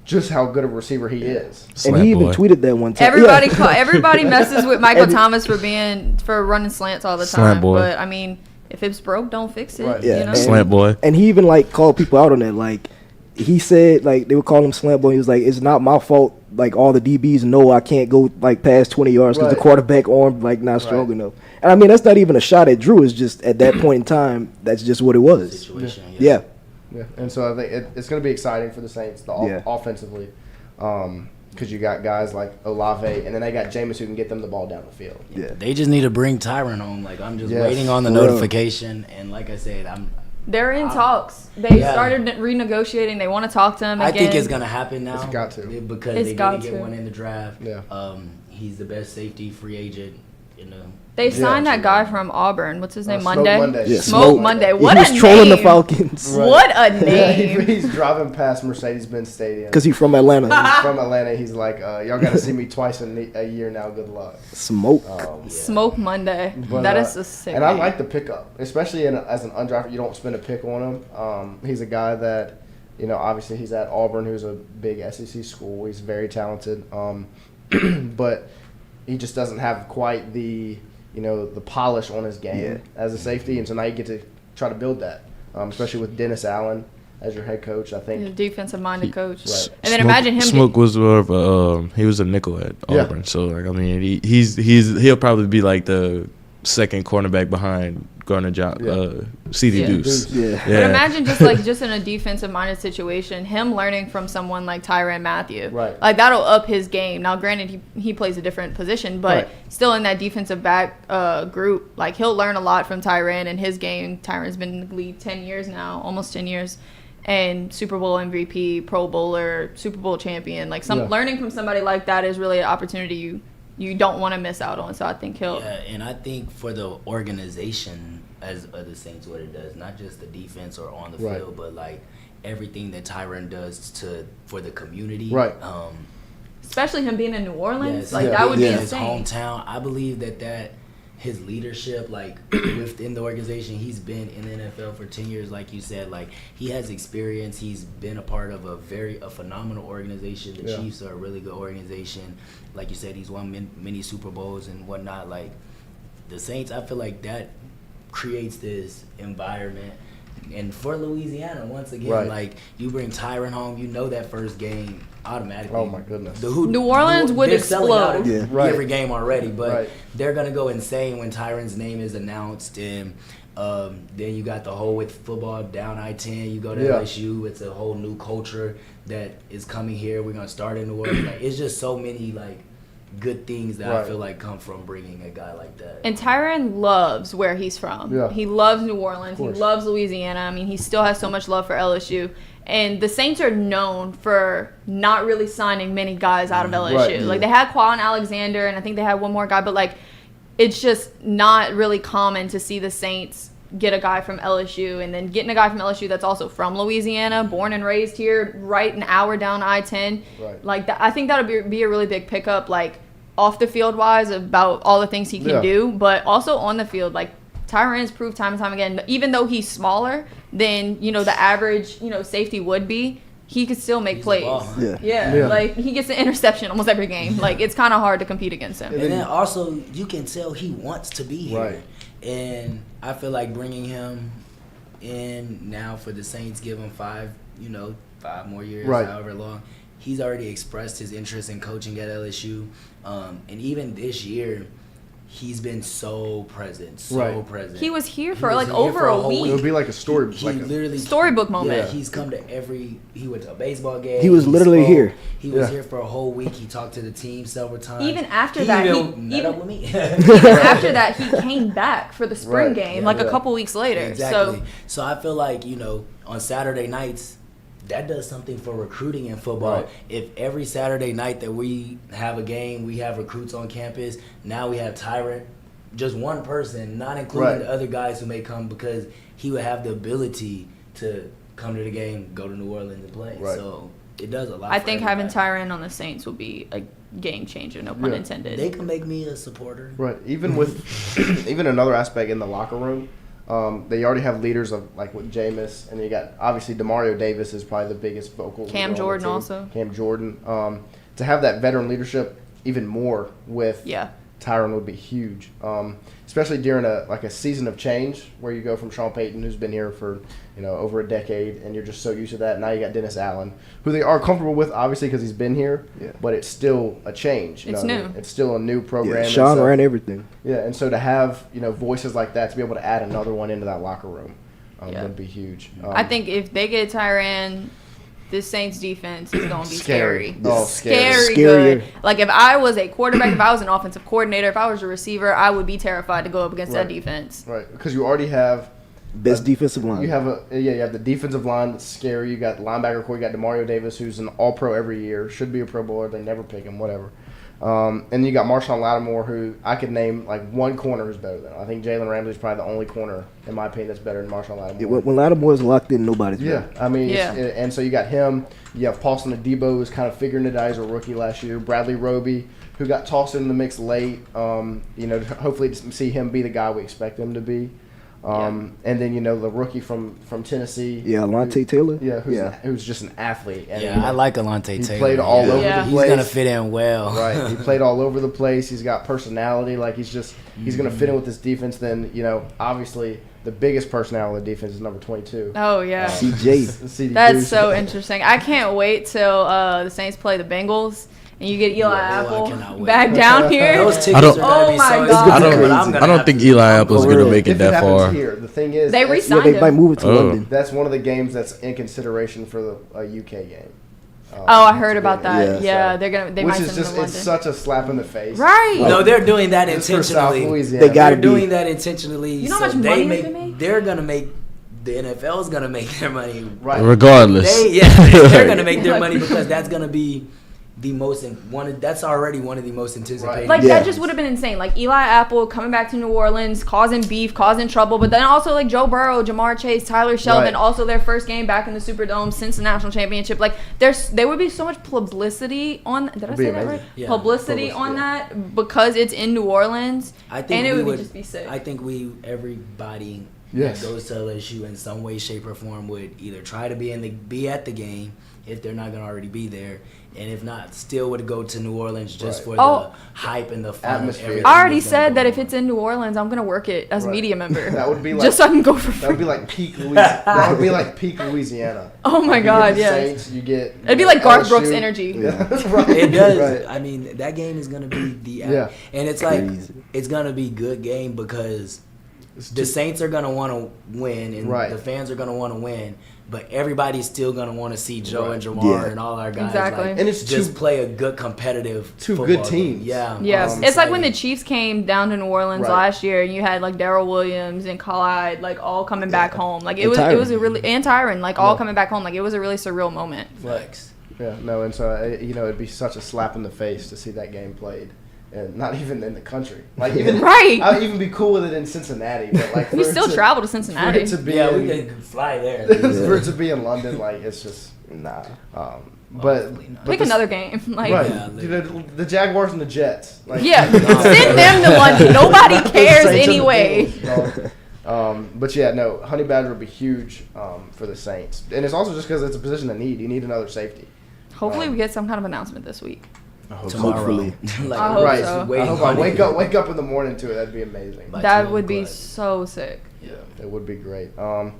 just how good of a receiver he is. And he even tweeted that one time. Everybody messes with Michael Thomas for running slants all the Slant time. boy. But I mean, if it's broke, don't fix it. Right. Yeah. You know? Slant boy. And he even like called people out on that. Like he said, like they would call him slant boy. He was like, "It's not my fault. Like all the DBs know I can't go like past 20 yards because the quarterback arm like not strong enough." And I mean, that's not even a shot at Drew. It's just at that point in time, that's just what it was. Situation, Yeah. Yeah, and so I think it's going to be exciting for the Saints offensively, because you got guys like Olave, and then they got Jameis who can get them the ball down the field. Yeah. They just need to bring Tyron home. Like I'm just Yes. waiting on the notification, and like I said, They're in talks. They started renegotiating. They want to talk to him again. I think it's gonna happen now. It's got to. Because It's they got didn't get to. one in the draft. Yeah. He's the best safety free agent in the. They signed that guy from Auburn. What's his name? Smoke Monday. Monday. Yeah, Smoke Monday. What he a was trolling name. the Falcons Right. What a Yeah, name. he's driving past Mercedes-Benz Stadium. because he's from Atlanta. He's from Atlanta. He's like, y'all got to see me twice a year now. Good luck. Smoke. Smoke Monday. But, That is a sick And I name. like the pickup, especially as an undrafted. You don't spend a pick on him. He's a guy that, obviously he's at Auburn, who's a big SEC school. He's very talented, but he just doesn't have quite the the polish on his game as a safety. And so now you get to try to build that, especially with Dennis Allen as your head coach. I He's a think. defensive-minded coach. Right. And then imagine him. Smoke was more of a he was a nickel at Auburn, so like I mean he'll probably be like the second cornerback behind Garner CD Yeah. Deuce. Yeah. But imagine just in a defensive-minded situation, him learning from someone like Tyrann Mathieu. Right. Like, that'll up his game. Now, granted, he plays a different position, but Right. still in that defensive back group, like, he'll learn a lot from Tyrann and his game. Tyrann's been in the league 10 years now, almost 10 years. And Super Bowl MVP, Pro Bowler, Super Bowl champion. Like, learning from somebody like that is really an opportunity you don't want to miss out on. So I think he'll. Yeah, and I think for the organization as of the Saints, what it does, not just the defense or on the field, but like everything that Tyrann does for the community. Right. Especially him being in New Orleans, Yes, that would be his insane. hometown. I believe that his leadership, like within the organization, he's been in the NFL for 10 years, like you said. Like he has experience. He's been a part of a phenomenal organization. The Chiefs are a really good organization. Like you said, he's won many Super Bowls and whatnot. Like the Saints, I feel like that creates this environment. And for Louisiana, once again, like you bring Tyrann home, that first game automatically. Oh my goodness. New Orleans would they're selling out explode. every game already, but they're gonna go insane when Tyrann's name is announced. And then you got the whole with football down I-10. You go to LSU, it's a whole new culture that is coming here. We're gonna start in New Orleans. Like it's just so many like good things that I feel like come from bringing a guy like that. And Tyrann loves where he's from. Yeah. He loves New Orleans. He loves Louisiana. I mean, he still has so much love for LSU. And the Saints are known for not really signing many guys out of LSU. Right, Like, they had Quan Alexander, and I think they had one more guy. But, like, it's just not really common to see the Saints get a guy from LSU and then getting a guy from LSU that's also from Louisiana, born and raised here, right an hour down I-10. Right. Like, I think that would be a really big pickup, like, off the field wise about all the things he can do, but also on the field. Like, Tyrann's proved time and time again, even though he's smaller than, the average, safety would be, he could still make plays. Yeah. Like, he gets an interception almost every game. Like, it's kind of hard to compete against him. And then also, you can tell he wants to be here. Right. And I feel like bringing him in now for the Saints, give him 5 more years, however long. He's already expressed his interest in coaching at LSU. And even this year, he's been so present, present. He was here for over a week. It would be like a story. He literally storybook moment. Yeah, he's come to he went to a baseball game. He was literally here. He was here for a whole week. He talked to the team several times. Even after that, he met up with me. Even after that, he came back for the spring game, a couple weeks later. Exactly. So I feel like, on Saturday nights, that does something for recruiting in football. Right. If every Saturday night that we have a game, we have recruits on campus, now we have Tyrann, just one person, not including the other guys who may come, because he would have the ability to come to the game, go to New Orleans and play. Right. So it does a lot. I think having Tyrann on the Saints will be a game changer, no pun intended. They can make me a supporter. Right. Even with even another aspect in the locker room, They already have leaders of like with Jameis, and you got obviously Demario Davis is probably the biggest vocal. Cam Jordan also. Cam Jordan. To have that veteran leadership even more with Tyron would be huge, especially during a season of change where you go from Sean Payton, who's been here for over a decade, and you're just so used to that. Now you got Dennis Allen, who they are comfortable with, obviously because he's been here, but it's still a change. It's new. It's still a new program. Yeah, Sean ran everything. Yeah, and so to have voices like that, to be able to add another one into that locker room would be huge. I think if they get Tyrann, this Saints defense is going to be scary. Oh, scary good. Like, if I was a quarterback, if I was an offensive coordinator, if I was a receiver, I would be terrified to go up against that defense. Right, because you already have best defensive line. You have you have the defensive line that's scary. You got linebacker core. You got Demario Davis, who's an All-Pro every year, should be a Pro Bowler. They never pick him, whatever. And you got Marshawn Lattimore, who I could name like one corner who's better than him. I think Jalen Ramsey's probably the only corner, in my opinion, that's better than Marshawn Lattimore. Yeah, when Lattimore's locked in, nobody's better. I mean, and so you got him. You have Paulson Adebo, who's kind of figuring it out. He's a rookie last year. Bradley Roby, who got tossed in the mix late. Hopefully to see him be the guy we expect him to be. And then the rookie from Tennessee. Yeah, Alontae Taylor. Who's just an athlete. And, I like Alontae Taylor. He played all over the place. He's gonna fit in well. Right. He played all over the place. He's got personality. Like he's gonna fit in with this defense. Then obviously the biggest personality of the defense is number 22. Oh yeah, CJ. That's so interesting. I can't wait till the Saints play the Bengals. And you get Eli Apple back down here. Those tickets are gonna be so God. I don't think Eli Apple's going to make it that far. Here, the thing is, they re-signed him. They might move it to London. That's one of the games that's in consideration for a UK game. I heard about that. Yeah, they might send him to London. It's such a slap in the face. Right. No, they're doing that intentionally. They're doing that intentionally. You know how much money they make? They're gonna make. The NFL is gonna make their money. Right. Regardless. They're gonna make their money because that's gonna be that's already one of the most anticipated. Like that just would have been insane. Like Eli Apple coming back to New Orleans, causing beef, causing trouble, but then also like Joe Burrow, Jamar Chase, Tyler Sheldon, also their first game back in the Superdome since the national championship. Like there would be so much publicity on. Did I say that right? Yeah. Publicity on that because it's in New Orleans. I think and it would just be sick. I think everybody that goes to LSU in some way, shape, or form would either try to be at the game if they're not going to already be there. And if not, still would go to New Orleans just for the hype and the fun atmosphere. I already said that if it's in New Orleans, I'm gonna work it as a media member. That would be like, just so I can go for free. That would be like peak Louisiana. That would be like peak Louisiana. Oh my God, yes. It'd be like Garth Brooks energy. Yeah. Right. It does. Right. I mean, that game is gonna be and it's like it's gonna be good game because the Saints are gonna want to win and the fans are gonna want to win. But everybody's still gonna want to see Joe and Jamar and all our guys. Exactly. And it's just play a good competitive good teams. Yeah. It's like when the Chiefs came down to New Orleans last year, and you had like Darrell Williams and Clout like all coming back home. Like it was a really and Tyrann like all coming back home. Like it was a really surreal moment. Flex. Yeah. No. And so it'd be such a slap in the face to see that game played. And not even in the country. Like even I would even be cool with it in Cincinnati. But like we still travel to Cincinnati. We could fly there. For it to be in London, like it's just but pick another game. Like the Jaguars and the Jets. Like, send them to London. Nobody cares anyway. But Honey Badger would be huge for the Saints, and it's also just because it's a position of need. You need another safety. Hopefully, we get some kind of announcement this week. Tomorrow. I hope so. I hope I wake up in the morning to it. That'd be amazing. That would be so sick. Yeah, it would be great. And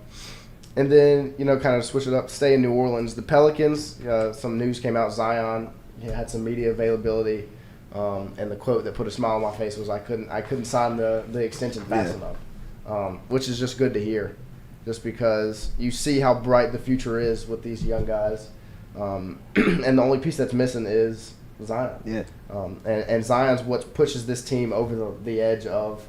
then kind of switch it up. Stay in New Orleans. The Pelicans. Some news came out. Zion had some media availability, and the quote that put a smile on my face was, "I couldn't sign the extension fast enough," which is just good to hear, just because you see how bright the future is with these young guys, and the only piece that's missing is Zion. Yeah. And Zion's what pushes this team over the edge of,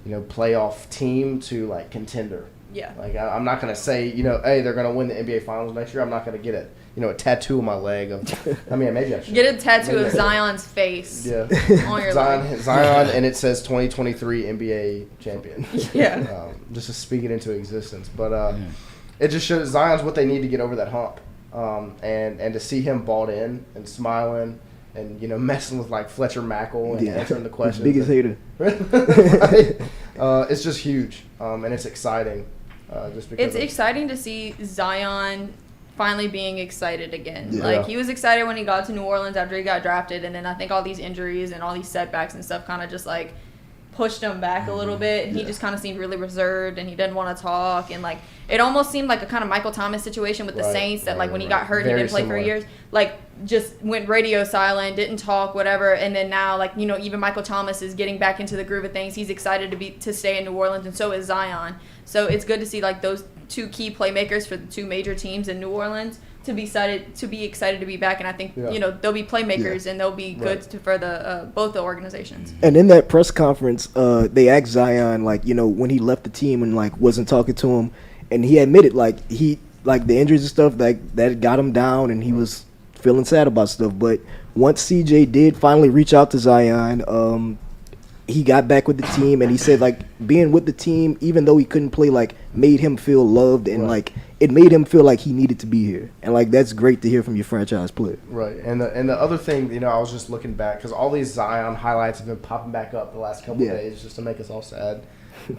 playoff team to like contender. Yeah. Like I'm not gonna say, hey, they're gonna win the NBA Finals next year. I'm not gonna get a tattoo on my leg of. I mean, maybe I should get a tattoo of Zion's face. Yeah. On your leg. Zion, and it says 2023 NBA champion. Yeah. Just to speak it into existence, but it just shows Zion's what they need to get over that hump, and to see him bought in and smiling. And messing with like Fletcher Mackel and answering the questions. Biggest hater. It's just huge, and it's exciting. Just because It's exciting to see Zion finally being excited again. Yeah. Like, he was excited when he got to New Orleans after he got drafted, and then I think all these injuries and all these setbacks and stuff kind of just, like, pushed him back a little bit, and he just kind of seemed really reserved, and he didn't want to talk, and, like, it almost seemed like a kind of Michael Thomas situation with the Saints that, like, when he got hurt, Very he didn't play similar. for years, like, just went radio silent, didn't talk, whatever, and then now, like, you know, even Michael Thomas is getting back into the groove of things. He's excited to stay in New Orleans, and so is Zion. So it's good to see, like, those two key playmakers for the two major teams in New Orleans to be excited to be back, and I think you know, they'll be playmakers and they'll be good for the both the organizations. And in that press conference, they asked Zion, like, you know, when he left the team and, like, wasn't talking to him, and he admitted, like, the injuries and stuff, like, that got him down, and he was feeling sad about stuff. But once CJ did finally reach out to Zion, he got back with the team, and he said, like, being with the team, even though he couldn't play, like, made him feel loved, and like, it made him feel like he needed to be here. And, like, that's great to hear from your franchise player. Right, and the other thing, you know, I was just looking back because all these Zion highlights have been popping back up the last couple of days just to make us all sad.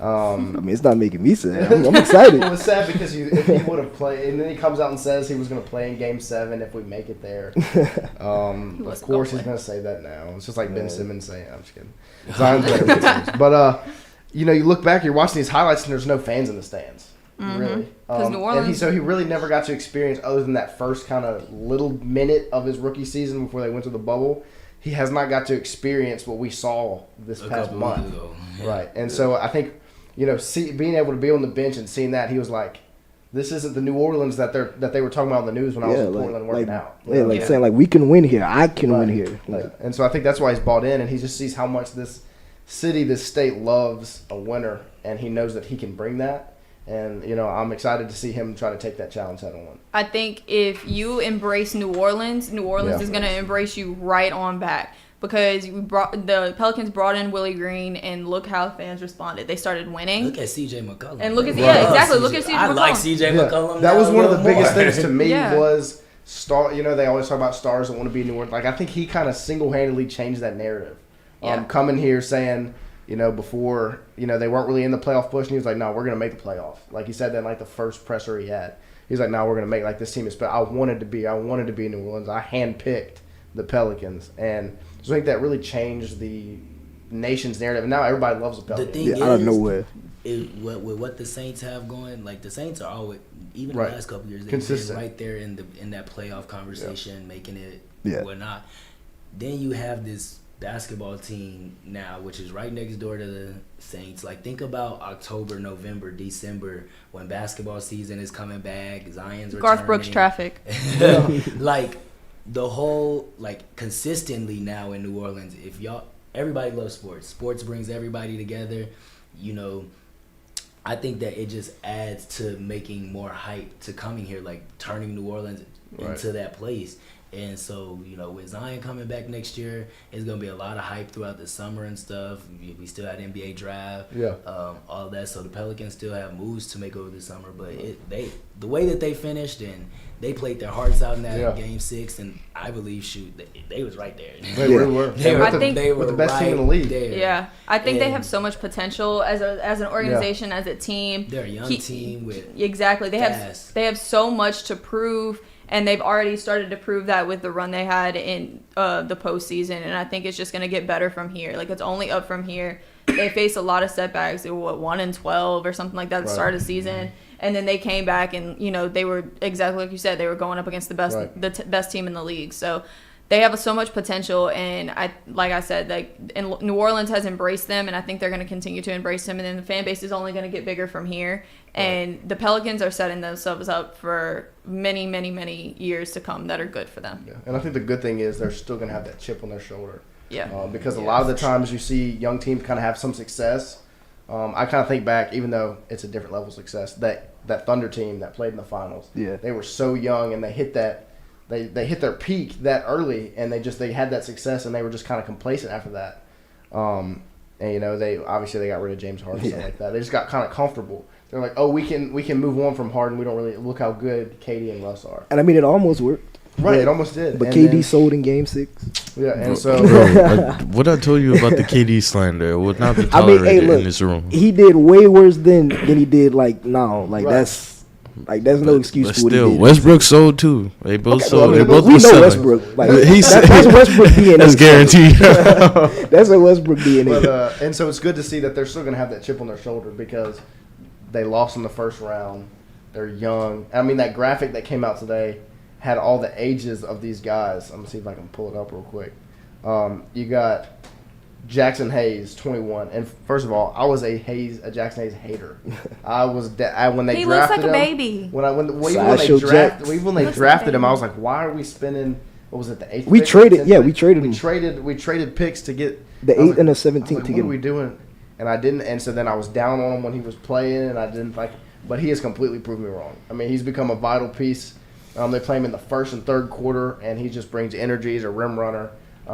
I mean, it's not making me sad. I'm excited. Well, it's sad because if he would have played, and then he comes out and says he was going to play in Game 7 if we make it there. Of course, he's going to say that now. It's just like Ben Simmons saying, I'm just kidding. Zion's better than Simmons. But, you know, you look back, you're watching these highlights, and there's no fans in the stands. Really. Because New Orleans. And he really never got to experience, other than that first kind of little minute of his rookie season before they went to the bubble, he has not got to experience what we saw this past month. Yeah. Right. And so I think, you know, being able to be on the bench and seeing that, he was like, this isn't the New Orleans that they were talking about on the news when I was in Portland working out. Saying, like, we can win here. I can win here. Like, and so I think that's why he's bought in, and he just sees how much this city, this state loves a winner, and he knows that he can bring that. And, you know, I'm excited to see him try to take that challenge head on. I think if you embrace New Orleans is going to embrace you right on back, because the Pelicans brought in Willie Green, and look how fans responded. They started winning. Look at C.J. McCollum. And look at exactly. Look at C.J. McCollum. I like C.J. McCollum. That was one of the biggest things to me Yeah. was star. You know, they always talk about stars that want to be in New Orleans. Like, I think he kind of single-handedly changed that narrative. Coming here saying, you know, before, you know, they weren't really in the playoff push, and he was like, no, we're going to make the playoff. Like, he said that in, like, the first presser he had. He's like, no, we're going to make, like, this team is – I wanted to be in New Orleans. I handpicked the Pelicans. And so I think that really changed the nation's narrative. And now everybody loves the Pelicans. The thing is, out of nowhere. With what the Saints have going, like, the Saints are always – even the last couple years, they've been right there in that playoff conversation, making it whatnot. Then you have this – basketball team now, which is right next door to the Saints. Like, think about October, November, December, when basketball season is coming back, Zion's returning. Garth Brooks traffic. Like, the whole, like, consistently now in New Orleans, everybody loves sports. Sports brings everybody together. You know, I think that it just adds to making more hype to coming here, like, turning New Orleans into that place. And so, you know, with Zion coming back next year, it's going to be a lot of hype throughout the summer and stuff. We still had NBA draft, all that. So the Pelicans still have moves to make over the summer. But the way that they finished, and they played their hearts out in that Game 6, and I believe, they was right there. They were. They were the best right team in the league. There. Yeah, I think they have so much potential as an organization, as a team. They're a young team with exactly. They have so much to prove. And they've already started to prove that with the run they had in the postseason. And I think it's just going to get better from here. Like, it's only up from here. They faced a lot of setbacks. They were, 1-12 or something like that at the start of the season. And then they came back and, you know, they were exactly like you said. They were going up against the best best team in the league. So they have so much potential. And like I said, New Orleans has embraced them. And I think they're going to continue to embrace them. And then the fan base is only going to get bigger from here. And the Pelicans are setting themselves up for many, many, many years to come that are good for them. Yeah. And I think the good thing is they're still going to have that chip on their shoulder. Yeah. Because a lot of the times you see young teams kind of have some success. I kind of think back, even though it's a different level of success, that Thunder team that played in the finals. Yeah. They were so young, and they hit that. They hit their peak that early, and they had that success, and they were just kind of complacent after that. And you know, they got rid of James Harden and stuff like that. They just got kind of comfortable. They're like, oh, we can move on from Harden. We don't really look how good Katie and Russ are. And I mean, it almost worked. Right, it almost did. But And KD then- sold in Game 6. Yeah, and so What I told you about the KD slander would not be I mean, tolerated hey, look, in this room. he did way worse than he did like now. Like Right. that's no excuse But for what still, he did. Westbrook sold too. They both Okay, sold. well, I mean, they both we were know selling. Westbrook. Like He's- that's Westbrook DNA. That's guaranteed. That's a Westbrook DNA. But, and so it's good to see that they're still going to have that chip on their shoulder because they lost in the first round. They're young. I mean, that graphic that came out today had all the ages of these guys. I'm going to see if I can pull it up real quick. You got Jackson Hayes, 21. And first of all, I was a Jackson Hayes hater. I was when they He looks drafted like a him. baby. When they Sideshow drafted, Jax. even when they Looks drafted like a him, I was baby. like, why are we spending? What was it? The 8th. We pick? traded- 10th yeah, pick? we traded him. We traded picks to get The I was 8th and the I was 17th like, to what get are we him. doing? And I didn't. And so then I was down on him when he was playing, and I didn't like. But he has completely proved me wrong. I mean, he's become a vital piece. They play him in the first and third quarter, and he just brings energy. He's a rim runner.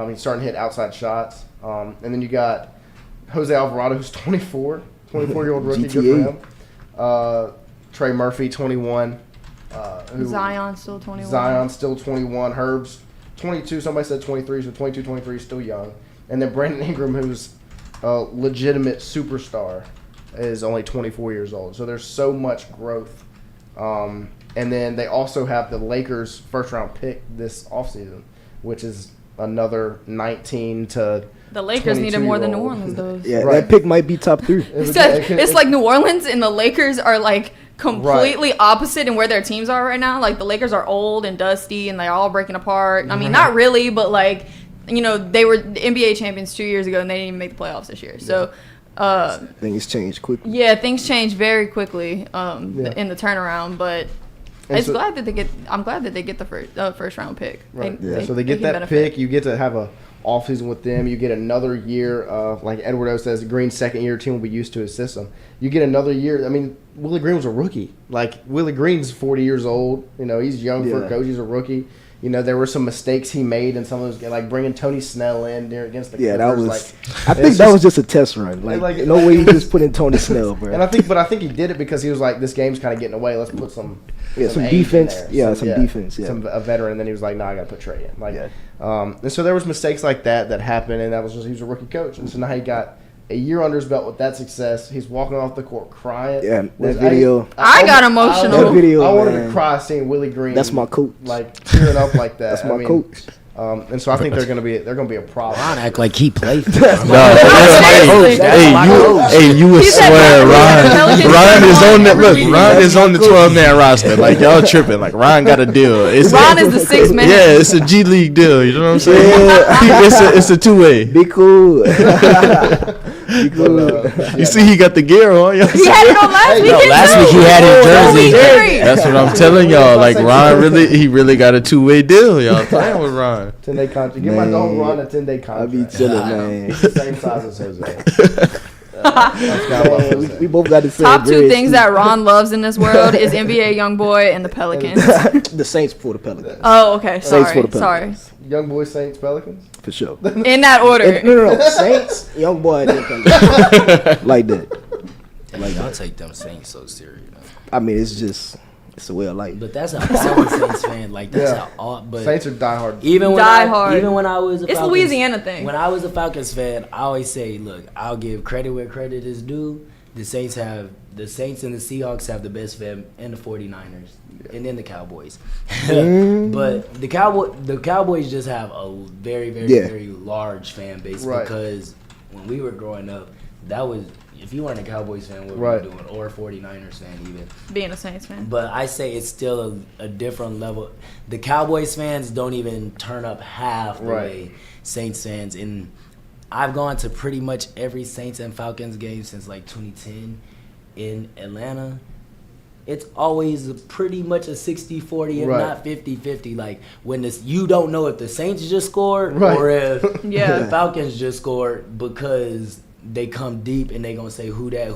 He's starting to hit outside shots. And then you got Jose Alvarado, who's 24-year-old rookie. Good GTA. for him. Trey Murphy, 21. Zion still 21. Zion still 21. Herb's 22. Somebody said 23, so 22, 23 is still young. And then Brandon Ingram, who's a legitimate superstar, is only 24 years old. So there's so much growth. And then they also have the Lakers' first-round pick this offseason, which is another 19 to The Lakers needed more than New 22-year-old. Orleans does. Yeah, Right. that pick might be top 3. It's like New Orleans and the Lakers are like completely opposite in where their teams are right now. Like the Lakers are old and dusty and they're all breaking apart. I mean, not really, but like, you know, they were the NBA champions 2 years ago and they didn't even make the playoffs this year. So, Things changed quickly. yeah, things change very quickly in the turnaround, but I'm glad that they get the first round pick. Right. So they get that pick. You get to have a offseason with them. You get another year of, like Edward O says, Green's second year team will be used to his system. You get another year. I mean, Willie Green was a rookie. Like, Willie Green's 40 years old. You know, he's young for a coach. He's a rookie. You know, there were some mistakes he made in some of those, like bringing Tony Snell in there against the Clippers. Yeah, that was. Like, I think that was just a test run. Like no way he just put in Tony Snell, bro. And I think he did it because he was like, this game's kind of getting away. Let's put some some age in defense. there. Yeah, some defense. Yeah, a veteran. And then he was like, no, I got to put Trey in. Like, and so there was mistakes like that happened, and that was just he was a rookie coach, and so now he got a year under his belt with that success. He's walking off the court crying. Yeah, that video. I got emotional. That video, I wanted man. to cry seeing Willie Green. That's my coach. Like tearing up like that. That's my coach. And so I think they're gonna be a problem. Ron act like he played for No, hey, you would He said swear Pelicans and Ron is Zion on the never look. beat Ron him. is on the 12-man roster. Like y'all tripping. Like Ron got a deal. Ron is the sixth man. Yeah, it's a G League deal. You know what I'm saying? It's a two-way. Be cool. Be cool. You see, he got the gear on. He had it on last weekend. last too. week he had his jersey. Jersey. That's what I'm telling y'all. Like Ron really got a two-way deal. Y'all playing with Ron. 10-day contract. Give my dog Ron a 10-day I contract. be chilling, man. He's the same size as Jose. We both got the same. Top two dreads, things too. that Ron loves in this world is NBA YoungBoy and the Pelicans. The Saints for the Pelicans. Oh, okay. Saints for the Sorry. Pelicans. Young boy Saints Pelicans. For sure. In that order. No. Saints, young boy, and Pelicans. Like that. Like, y'all take them Saints so serious. I mean, it's a way of life. But that's how all the Saints fan. Like that's Yeah. how all. But Saints are diehard. even when Die hard. even when I was a It's Falcons, Louisiana thing. When I was a Falcons fan, I always say, look, I'll give credit where credit is due. The Saints and the Seahawks have the best fan, and the 49ers, and then the Cowboys. But the Cowboys just have a very, very, very large fan base because when we were growing up, that was, if you weren't a Cowboys fan, what were you doing? Or a 49ers fan even. Being a Saints fan. But I say it's still a different level. The Cowboys fans don't even turn up half the way Saints fans. And I've gone to pretty much every Saints and Falcons game since like 2010 in Atlanta. It's always pretty much a 60-40, if not 50-50. Like when you don't know if the Saints just scored or if the Falcons just scored because they come deep and they gonna say who that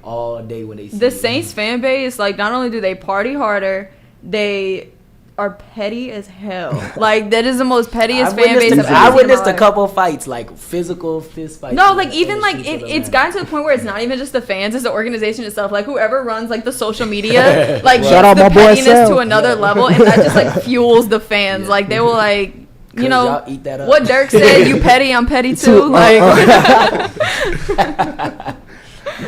all day when they see the Saints fan base, like not only do they party harder, they are petty as hell. Like, that is the most pettiest I fan base witnessed, I've ever I seen in witnessed my a life. couple fights, like physical fist fights. No, in like the- even in the like streets of it's Atlanta. gotten to the point where it's not even just the fans, it's the organization itself. Like whoever runs like the social media, like Shout out gets the my boy pettiness Sal. to another level, and that just like fuels the fans. Yeah. Like they will like, you 'Cause know, y'all eat that up. what Dirk said, you petty, I'm petty too. Like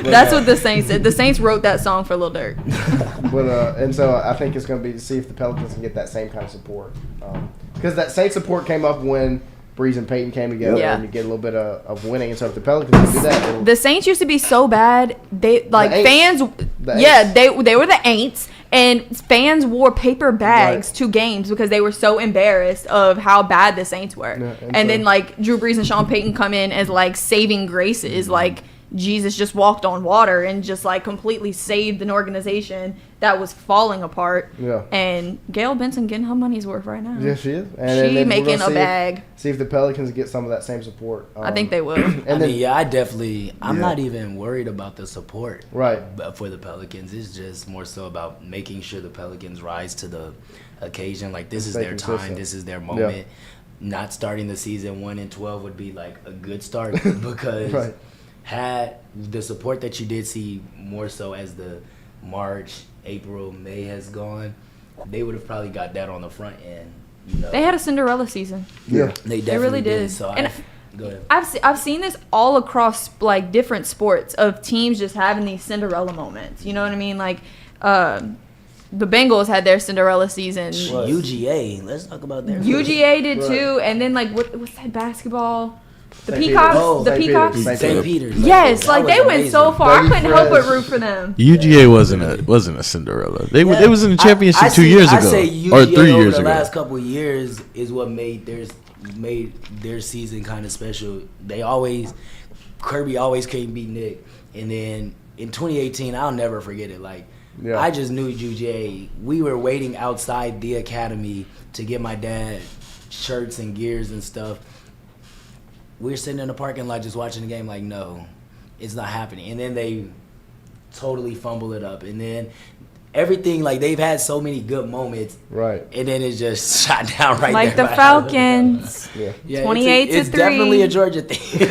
that's what the Saints did. The Saints wrote that song for Lil Durk. But and so I think it's going to be to see if the Pelicans can get that same kind of support, because that Saints support came up when Breeze and Peyton came together, Yeah. and you get a little bit of winning. And so if the Pelicans can do that, it'll- The Saints used to be so bad. They like The fans. Aints. The Yeah, Aints. they were the Aints, and fans wore paper bags Right. to games because they were so embarrassed of how bad the Saints were. Yeah, and and so- then like Drew Brees and Sean Payton come in as like saving graces, like Jesus just walked on water and just like completely saved an organization that was falling apart. Yeah. And Gail Benson getting her money's worth right now. yeah, she is. And She then we're making gonna a bag. See if the Pelicans get some of that same support. I think they will. And I then mean, yeah, I'm Yeah. not even worried about the support. Right. But for the Pelicans, it's just more so about making sure the Pelicans rise to the occasion. Like, this is Stay their consistent. time. This is their moment. Not starting the season 1-12 would be like a good start because Right. had the support that you did see more so as the March, April, May has gone, they would have probably got that on the front end. You know, They had a Cinderella season. Yeah. They They really definitely did. So And go ahead. I've seen this all across like different sports of teams just having these Cinderella moments. You know what I mean? Like the Bengals had their Cinderella season. Right. UGA. Let's talk about their UGA did Right. too, and then like what's that basketball? The St. Peacocks. Peter's. Oh, the St. Peacocks. Peter's. St. Peter's. Yes, That like was they went so amazing. far. I Dougie couldn't help but Fresh. root for them. UGA wasn't a Cinderella. They was in the championship I 2 see- years I ago say or UGA 3 over years the ago. last couple of years is what made their season kind of special. Kirby always couldn't beat Nick, and then in 2018, I'll never forget it. Like Yeah. I just knew UGA. We were waiting outside the academy to get my dad shirts and gears and stuff. We were sitting in the parking lot just watching the game. Like, no, it's not happening. And then they totally fumble it up, and then everything, like, they've had so many good moments, Right. and then it's just shot down right Like there the by Falcons. Yeah. Yeah, 28 to it's 3. definitely a Georgia thing.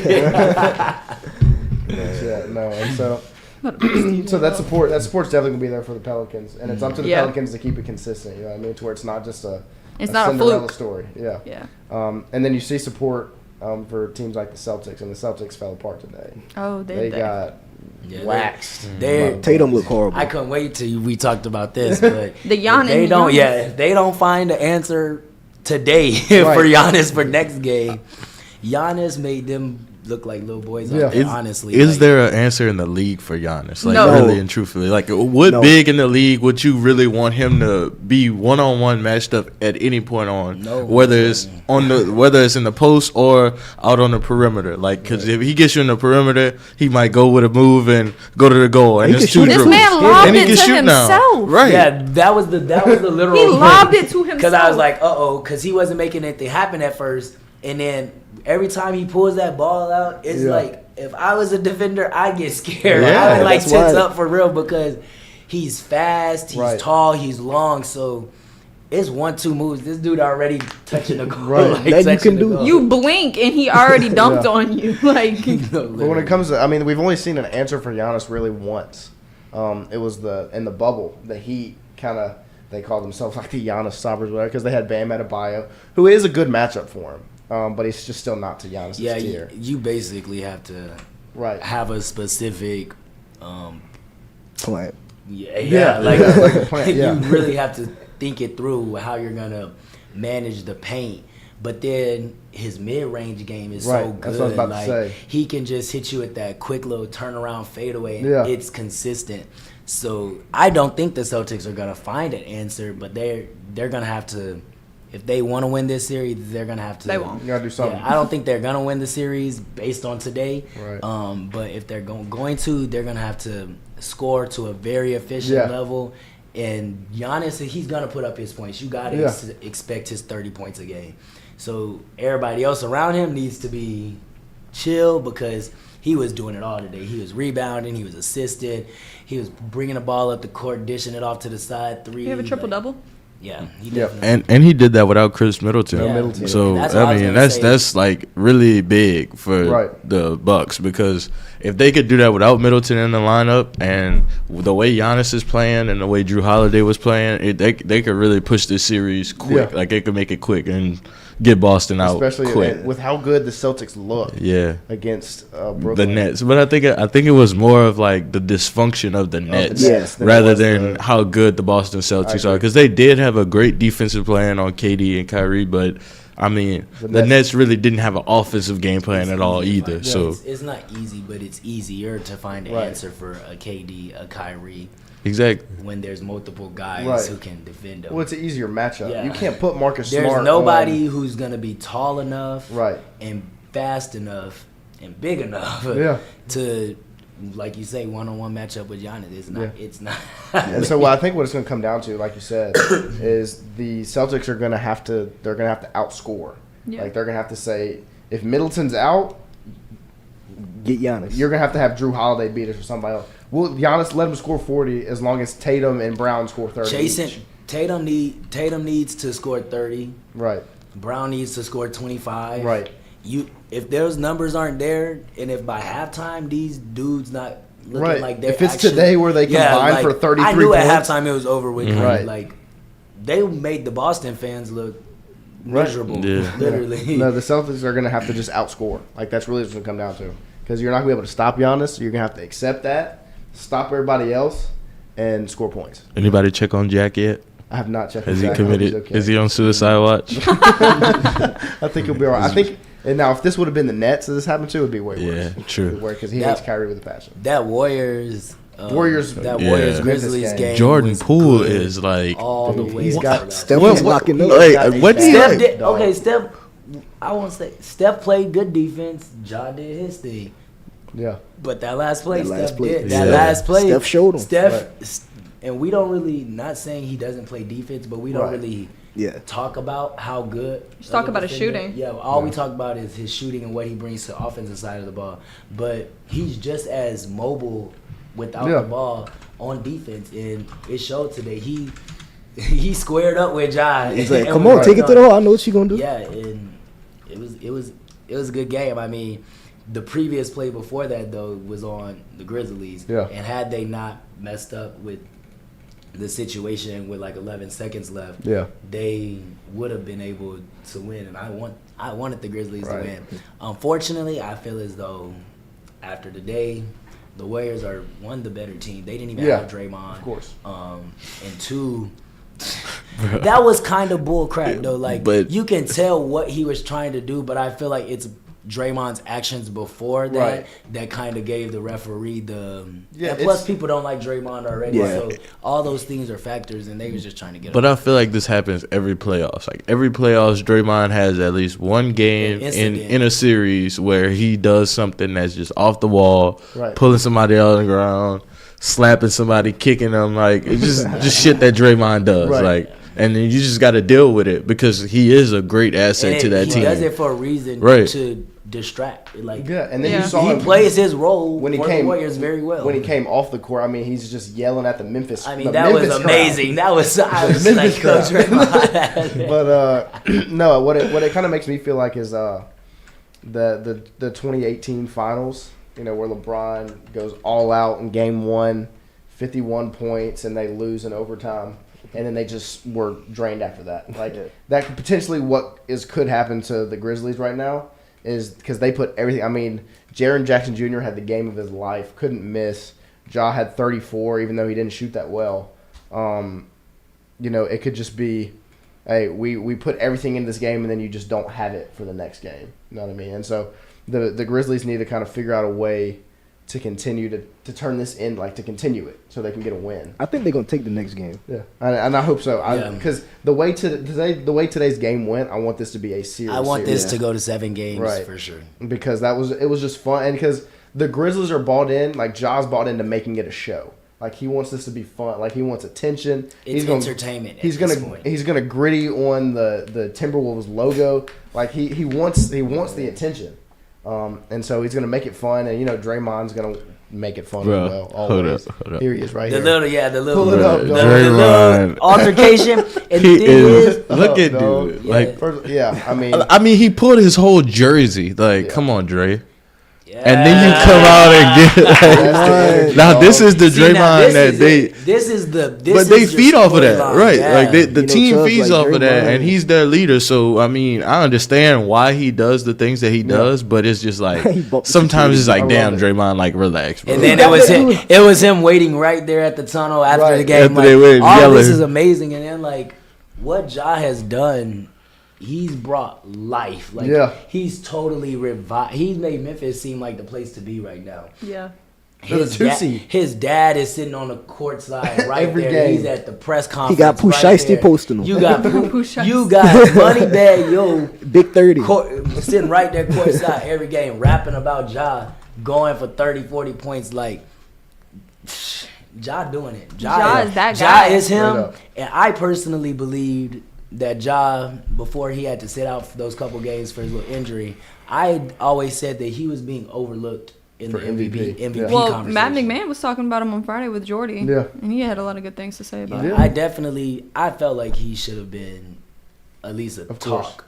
Yeah. No. And so that support's definitely gonna be there for the Pelicans, and it's up to the Yeah. Pelicans to keep it consistent. You know what I mean? To where it's not just It's a not a Cinderella fluke. story. Yeah. Yeah. And then you see support for teams like the Celtics, and the Celtics fell apart today. Oh, They did they? got Yeah, waxed. They're Tatum looked horrible. I couldn't wait till we talked about this, but The Giannis- if they don't. Giannis. Yeah, if they don't find the answer today Right. for Giannis for next game, Giannis made them look like little boys. Yeah. Out there, honestly, Is like, there an answer in the league for Giannis? Like No. really and truthfully, like what No. big in the league would you really want him to be one-on-one matched up at any point on? No. Whether it's whether it's in the post or out on the perimeter. Like because if he gets you in the perimeter, he might go with a move and go to the goal, and He it's can two shoot. This dribbles. man lobbed And he it can to shoot now. himself. Right? Yeah, that was the literal. He thing. lobbed it to himself. Because I was like, because he wasn't making anything happen at first, and then every time he pulls that ball out, it's Yeah. like if I was a defender, I'd get scared. Yeah, I would like that's tense why- up for real because he's fast, he's Right. tall, he's long, so it's 1-2 moves. This dude already touching the goal. Right. Like, That you touching can the do. goal. You blink and he already dunked Yeah. on you. Like No, But when it comes to, I mean, we've only seen an answer for Giannis really once. It was in the bubble. The Heat kind of, they called themselves like the Giannis Stoppers, whatever, because they had Bam Adebayo, who is a good matchup for him. But he's just still not to Giannis' yeah, tier. you basically have to Right. have a specific. Plan. Yeah, like a plan, yeah. you really have to think it through how you're gonna manage the paint. But then his mid-range game is so Right, good. that's what I was about to like say. he can just hit you with that quick little turnaround fadeaway, and Yeah. it's consistent. So I don't think the Celtics are gonna find an answer, but they're gonna have to. If they want to win this series, they're gonna have to. They won't. You got to do something. Yeah, I don't think they're gonna win the series based on today. Right. But if they're going to, they're gonna have to score to a very efficient Yeah. level. And Giannis, he's gonna put up his points. You gotta Yeah. expect his 30 points a game. So everybody else around him needs to be chill because he was doing it all today. He was rebounding, he was assisting, he was bringing the ball up the court, dishing it off to the side. Three. you have a triple double. Yeah, he Yep. definitely. And he did that without Chris Middleton. Yeah. Middleton. So That's what I I was mean, gonna say. that's like really big for Right. the Bucks, because if they could do that without Middleton in the lineup, and the way Giannis is playing and the way Drew Holiday was playing, they could really push this series quick. Yeah. Like they could make it quick and get Boston out Especially quick. with how good the Celtics look Yeah. against Brooklyn. The Nets, but I think it was more of like the dysfunction of the Nets, Nets than it rather was than the- how good the Boston Celtics agree. are, because they did have a great defensive plan on KD and Kyrie, but I mean The the Nets- Nets really didn't have an offensive game plan at all easy to either. find. So It's not easy, but it's easier to find an Right. answer for a KD, a Kyrie, exactly, when there's multiple guys Right. who can defend them. Well, it's an easier matchup. Yeah. You can't put Marcus There's Smart nobody who's gonna be tall enough, Right. and fast enough, and big enough, Yeah. to, like you say, one-on-one matchup with Giannis. It's not. Yeah. It's not. And so I think what it's going to come down to, like you said, is the Celtics are going to have to. They're going to have to outscore. Yeah. Like they're going to have to say, if Middleton's out, Get Giannis. you're going to have Drew Holiday beat us or somebody else. Well, Giannis let him score 40 as long as Tatum and Brown score 30. Jason each. Tatum needs to score 30. Right. Brown needs to score 25. Right. If those numbers aren't there, and if by halftime these dudes not looking Right. like they're If it's actually, today where they combine for 33 I knew at points. halftime it was over with. Right. Like they made the Boston fans look Right. miserable. Yeah. Literally. No, the Celtics are going to have to just outscore. Like that's really what it's going to come down to. Because you're not going to be able to stop Giannis. You're going to have to accept that, stop everybody else, and score points. anybody check on Jack yet? I have not checked. Has he his back. I hope he's committed? okay. Is he on suicide watch? I think he'll be all right. I think. And now, if this would have been the Nets that this happened to, it would be way worse. Yeah, true. Because he That- hates Kyrie with a passion. That Warriors. Warriors- That Yeah. Warriors Memphis Grizzlies game. game. Jordan was Poole good is like all the way. He's through got that. Steph What- is what- locking up. like, got a what do you- bad Steph did dog. okay. Steph, I won't say Steph played good defense. Ja did his thing, Yeah. but that last play, That last Steph play. did. That Yeah. last play, Steph showed him. Steph, and we don't really, not saying he doesn't play defense, but we don't Right. really Yeah. talk about how good. Just talk of a about his defender- shooting. Yeah, all we talk about is his shooting and what he brings to the offensive side of the ball. But he's just as mobile without Yeah. the ball on defense, and it showed today. He squared up with Ja. He's like, and come was on, take it to working the on hole. I know what you gonna do. Yeah, and it was a good game. I mean, the previous play before that though was on the Grizzlies. Yeah. And had they not messed up with the situation with like 11 seconds left, Yeah. they would have been able to win. And I wanted the Grizzlies Right. to win. Unfortunately, I feel as though after today, the Warriors are one, the better team. They didn't even Yeah, have Draymond. of course. And two, that was kind of bull crap though. Like But- you can tell what he was trying to do, but I feel like it's Draymond's actions before that Right. that kind of gave the referee the. Yeah, and plus, it's- people don't like Draymond already, Yeah. so all those things are factors, and they was just trying to get. But him. I feel like this happens every playoffs. Like every playoffs, Draymond has at least one game An in incident. a series where he does something that's just off the wall, Right. pulling somebody out on the ground, slapping somebody, kicking them. Like it's just shit that Draymond does. Right. Like, and then you just got to deal with it because he is a great asset And to that he team. does it for a reason, Right. to distract. Like Yeah. And then Yeah. you saw he him plays his role when he for came the Warriors very well. When he came off the court, I mean, he's just yelling at the Memphis. I mean, the that was Memphis crowd. amazing. That was I was Memphis like, Coach crowd. Draymond. But no, what it kind of makes me feel like is the 2018 finals. You know, where LeBron goes all out in Game 1, 51 points, and they lose in overtime, and then they just were drained after that. Like that could potentially could happen to the Grizzlies right now is because they put everything. I mean, Jaren Jackson Jr. had the game of his life, couldn't miss. Ja had 34, even though he didn't shoot that well. You know, it could just be, hey, we put everything in this game, and then you just don't have it for the next game. You know what I mean? And so the Grizzlies need to kind of figure out a way to continue to turn this in, like to continue it, so they can get a win. I think they're gonna take the next game. Yeah, and I hope so. Yeah. Because the way today's game went, I want this to be a series. I want this series. to go to 7 games Right. for sure. Because it was just fun, and because the Grizzlies are bought in, like Ja's bought into making it a show. Like he wants this to be fun. Like he wants attention. It's entertainment. He's at this gonna point. he's gonna gritty on the Timberwolves logo. Like he wants the attention. And so he's gonna make it fun. And you know Draymond's gonna make it fun Bro, and well. hold Always. up, hold up. Here he is right The here. little, Pull it up, the dog. little altercation. And He the thing is, look at dog. dude. Yeah. Like, First, yeah, I mean, he pulled his whole jersey. Like, Yeah. come on, Dre. And then you come out and get. That's the Now this is the See, now, Draymond this that is they. it. This is the. This But is they your feed off of that, storyline. right? Yeah. Like the You know, team Chubb's feeds like off of that, Draymond. and he's their leader. So I mean, I understand why he does the things that he does, but it's just like He bumped the sometimes it's I like, love damn, it. Draymond, like relax, bro. And then it was him waiting right there at the tunnel after Right. the game. After Like, they win, all yelling. this is amazing. And then like what Ja has done, he's brought life. Like Yeah. he's totally revived. He's made Memphis seem like the place to be right now. Yeah. They're the two seed. His dad is sitting on the court side right Every there. game. He's at the press conference. He got Pooh right Shiesty there. posting him. You got Pooh Shiesty. you got Money Bag Yo Big 30. sitting right there courtside every game, rapping about Ja going for 30, 40 points. Like Ja doing it. Ja is that guy. Ja is him. Straight up. And I personally believed that Ja, before he had to sit out for those couple games for his little injury, I always said that he was being overlooked in For the MVP MVP. Well, conversation. Matt McMahon was talking about him on Friday with Jordy. Yeah. And he had a lot of good things to say about Yeah, it. I felt like he should have been at least a Of course. talk.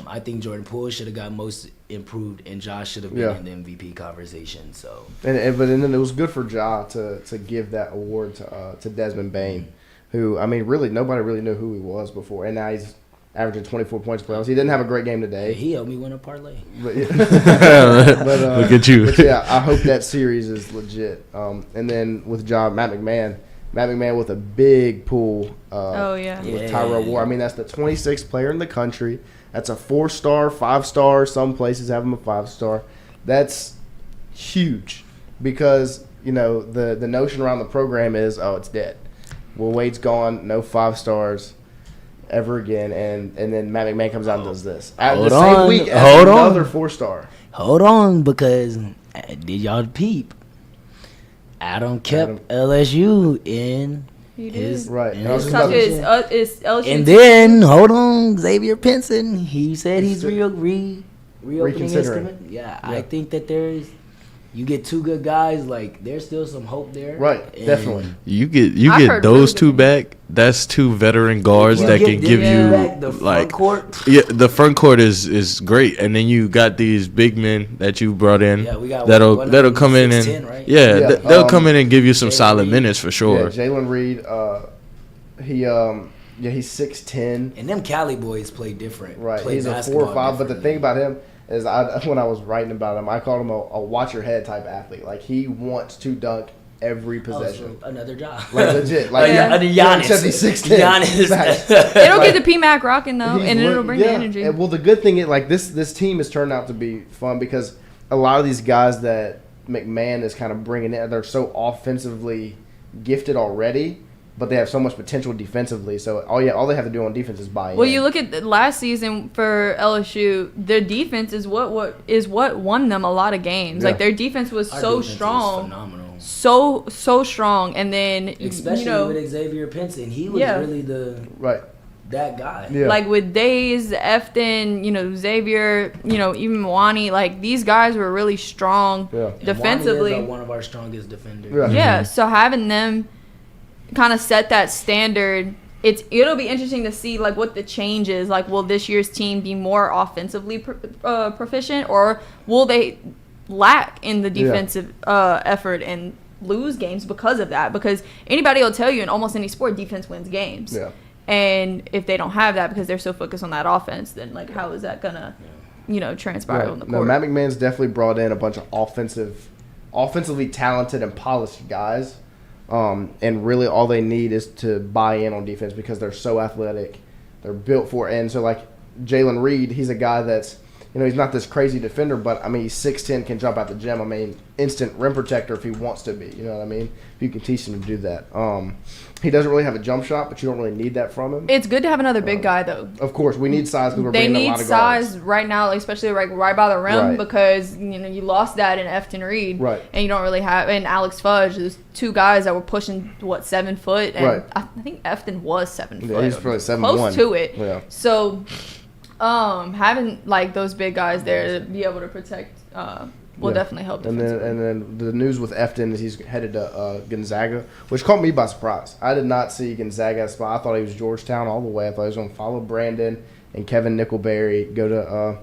I think Jordan Poole should have got most improved, and Josh should have been Yeah. in the MVP conversation. So And then it was good for Ja to give that award to Desmond Bain, who, I mean, really nobody really knew who he was before, and now he's averaging 24 points per playoffs. He didn't have a great game today. he helped me win a parlay. But, yeah. Look at you. But yeah, I hope that series is legit. And then with Matt McMahon with a big pool. Oh, yeah. With Tyrell Ward. I mean, that's the 26th player in the country. That's a 4-star, 5-star. Some places have him a 5-star. That's huge because, you know, the notion around the program is, oh, it's dead. Well, Wade's gone, no 5 stars ever again, and then Matt McMahon comes out and does this. At the same week as another 4-star. Hold on, because did y'all peep? Adam kept LSU in He did. his Right. in And I was his about to conversation. It's LSU. And then hold on, Xavier Pinson. He said he's reopening his Reconsidering. commitment. Yeah, I think that you get 2 good guys. Like there's still some hope there. Right, And definitely. You I've get heard those really 2 good back. That's 2 veteran guards you that get can them give you back, the front like court. yeah, the front court is great, and then you got these big men that you brought in Yeah, we got that'll one of that'll them, come in and 6'10", right? yeah, Yeah, they'll come in and give you some Jalen solid Reed. minutes for sure. Yeah, Jalen Reed, he's 6'10". And them Cali boys play different. Right, Play he's a 4 or basketball 5. But the differently. thing about him is, when I was writing about him, I called him a watch your head type athlete. Like he wants to dunk every possession. Also, another job. Like legit. Like Under Giannis. Except he's 6'10". Giannis. Facts. It'll Like, get the PMAC rocking, though, and it'll bring the energy. And, well, the good thing is, like, this team has turned out to be fun because a lot of these guys that McMahon is kind of bringing in, they're so offensively gifted already, but they have so much potential defensively. So all they have to do on defense is buy in. Well, you look at the last season for LSU, their defense is what won them a lot of games. Yeah. like their defense was Our so defense is strong, phenomenal. so strong, and then Especially with Xavier Pinson. He was Yeah. really right. that guy. Yeah. like with Days, Efton, Xavier, even Mwani, like these guys were really strong Yeah. And defensively. Wani is one of our strongest defenders. Yeah. Yeah, so having them kind of set that standard, it'll be interesting to see like what the change is. Like, will this year's team be more offensively proficient, or will they lack in the defensive effort and lose games because of that? Because anybody will tell you in almost any sport, defense wins games. Yeah. And if they don't have that because they're so focused on that offense, then like how is that gonna, transpire on the No, court? Matt McMahon's definitely brought in a bunch of offensively talented and polished guys. And really all they need is to buy in on defense because they're so athletic. They're built for it. And so, like, Jalen Reed, he's a guy that's, he's not this crazy defender, but, I mean, he's 6'10", can jump out the gym. I mean, instant rim protector if he wants to be. You know what I mean? If you can teach him to do that. He doesn't really have a jump shot, but you don't really need that from him. It's good to have another big guy, though. Of course, we need size because we're They bringing a need lot of guards. size right now, especially right by the rim, Right. because you lost that in Efton Reed, Right. and you don't really have. And Alex Fudge, there's 2 guys that were pushing 7 foot, and Right. I think Efton was 7 foot. Yeah, he's probably 7'1". close to it. Yeah. So, having like those big guys there to be able to protect will definitely help defensively. And then the news with Efton is he's headed to Gonzaga, which caught me by surprise. I did not see Gonzaga as a spot. I thought he was Georgetown all the way. I thought he was going to follow Brandon and Kevin Nickelberry, go to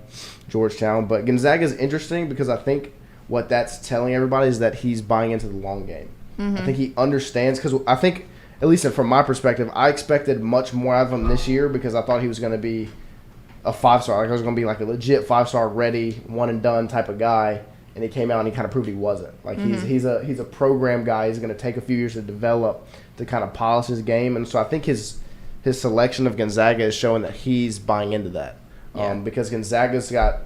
Georgetown. But Gonzaga is interesting because I think what that's telling everybody is that he's buying into the long game. I think he understands, because I think, at least from my perspective, I expected much more out of him this year because I thought he was going to be a 5-star. Like, I was going to be like a legit 5-star ready, one and done type of guy. And he came out and he kind of proved he wasn't. Like, he's a program guy. He's going to take a few years to develop, to kind of polish his game. And so I think his selection of Gonzaga is showing that he's buying into that. Because Gonzaga's got,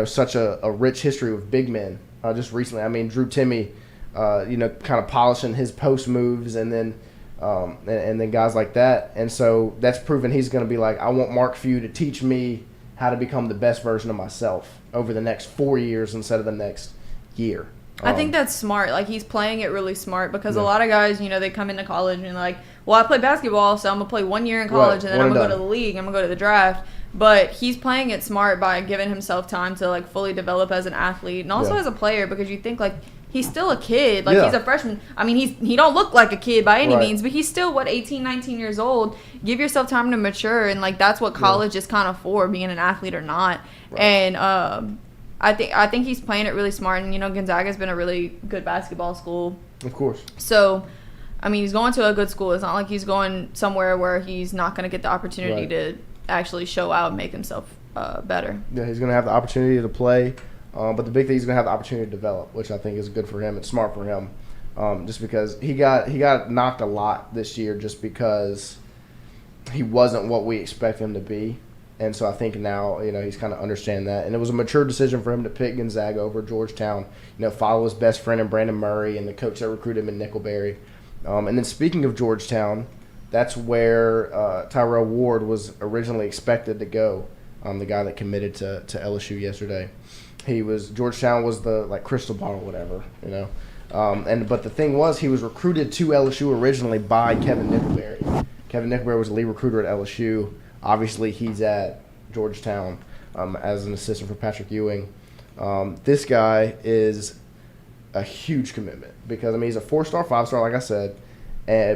such a rich history with big men. Just recently, I mean, Drew Timme, kind of polishing his post moves, and then guys like that. And so that's proven he's going to be like, I want Mark Few to teach me how to become the best version of myself over the next 4 years instead of the next year. I think that's smart. Like, he's playing it really smart because a lot of guys, they come into college and they're like, well, I play basketball, so I'm going to play 1 year in college and then I'm going to go to the league. I'm going to go to the draft. But he's playing it smart by giving himself time to, like, fully develop as an athlete and also as a player, because you think, like, he's still a kid. Like, he's a freshman. I mean, he don't look like a kid by any means, but he's still, 18, 19 years old. Give yourself time to mature, and, like, that's what college is kind of for, being an athlete or not. Right. And I think he's playing it really smart. And, Gonzaga's been a really good basketball school. Of course. So, I mean, he's going to a good school. It's not like he's going somewhere where he's not going to get the opportunity to actually show out and make himself better. Yeah, he's going to have the opportunity to play. But the big thing, he's going to have the opportunity to develop, which I think is good for him. It's smart for him, just because he got knocked a lot this year just because he wasn't what we expect him to be. And so I think now, he's kind of understanding that. And it was a mature decision for him to pick Gonzaga over Georgetown, follow his best friend in Brandon Murray and the coach that recruited him in Nickelberry. And then speaking of Georgetown, that's where Tyrell Ward was originally expected to go, the guy that committed to LSU yesterday. Georgetown was the crystal ball or whatever, but the thing was, he was recruited to LSU originally by Kevin Nickelberry. Kevin Nickelberry was the lead recruiter at LSU. Obviously, he's at Georgetown as an assistant for Patrick Ewing. This guy is a huge commitment because, he's a 4-star, 5-star, like I said,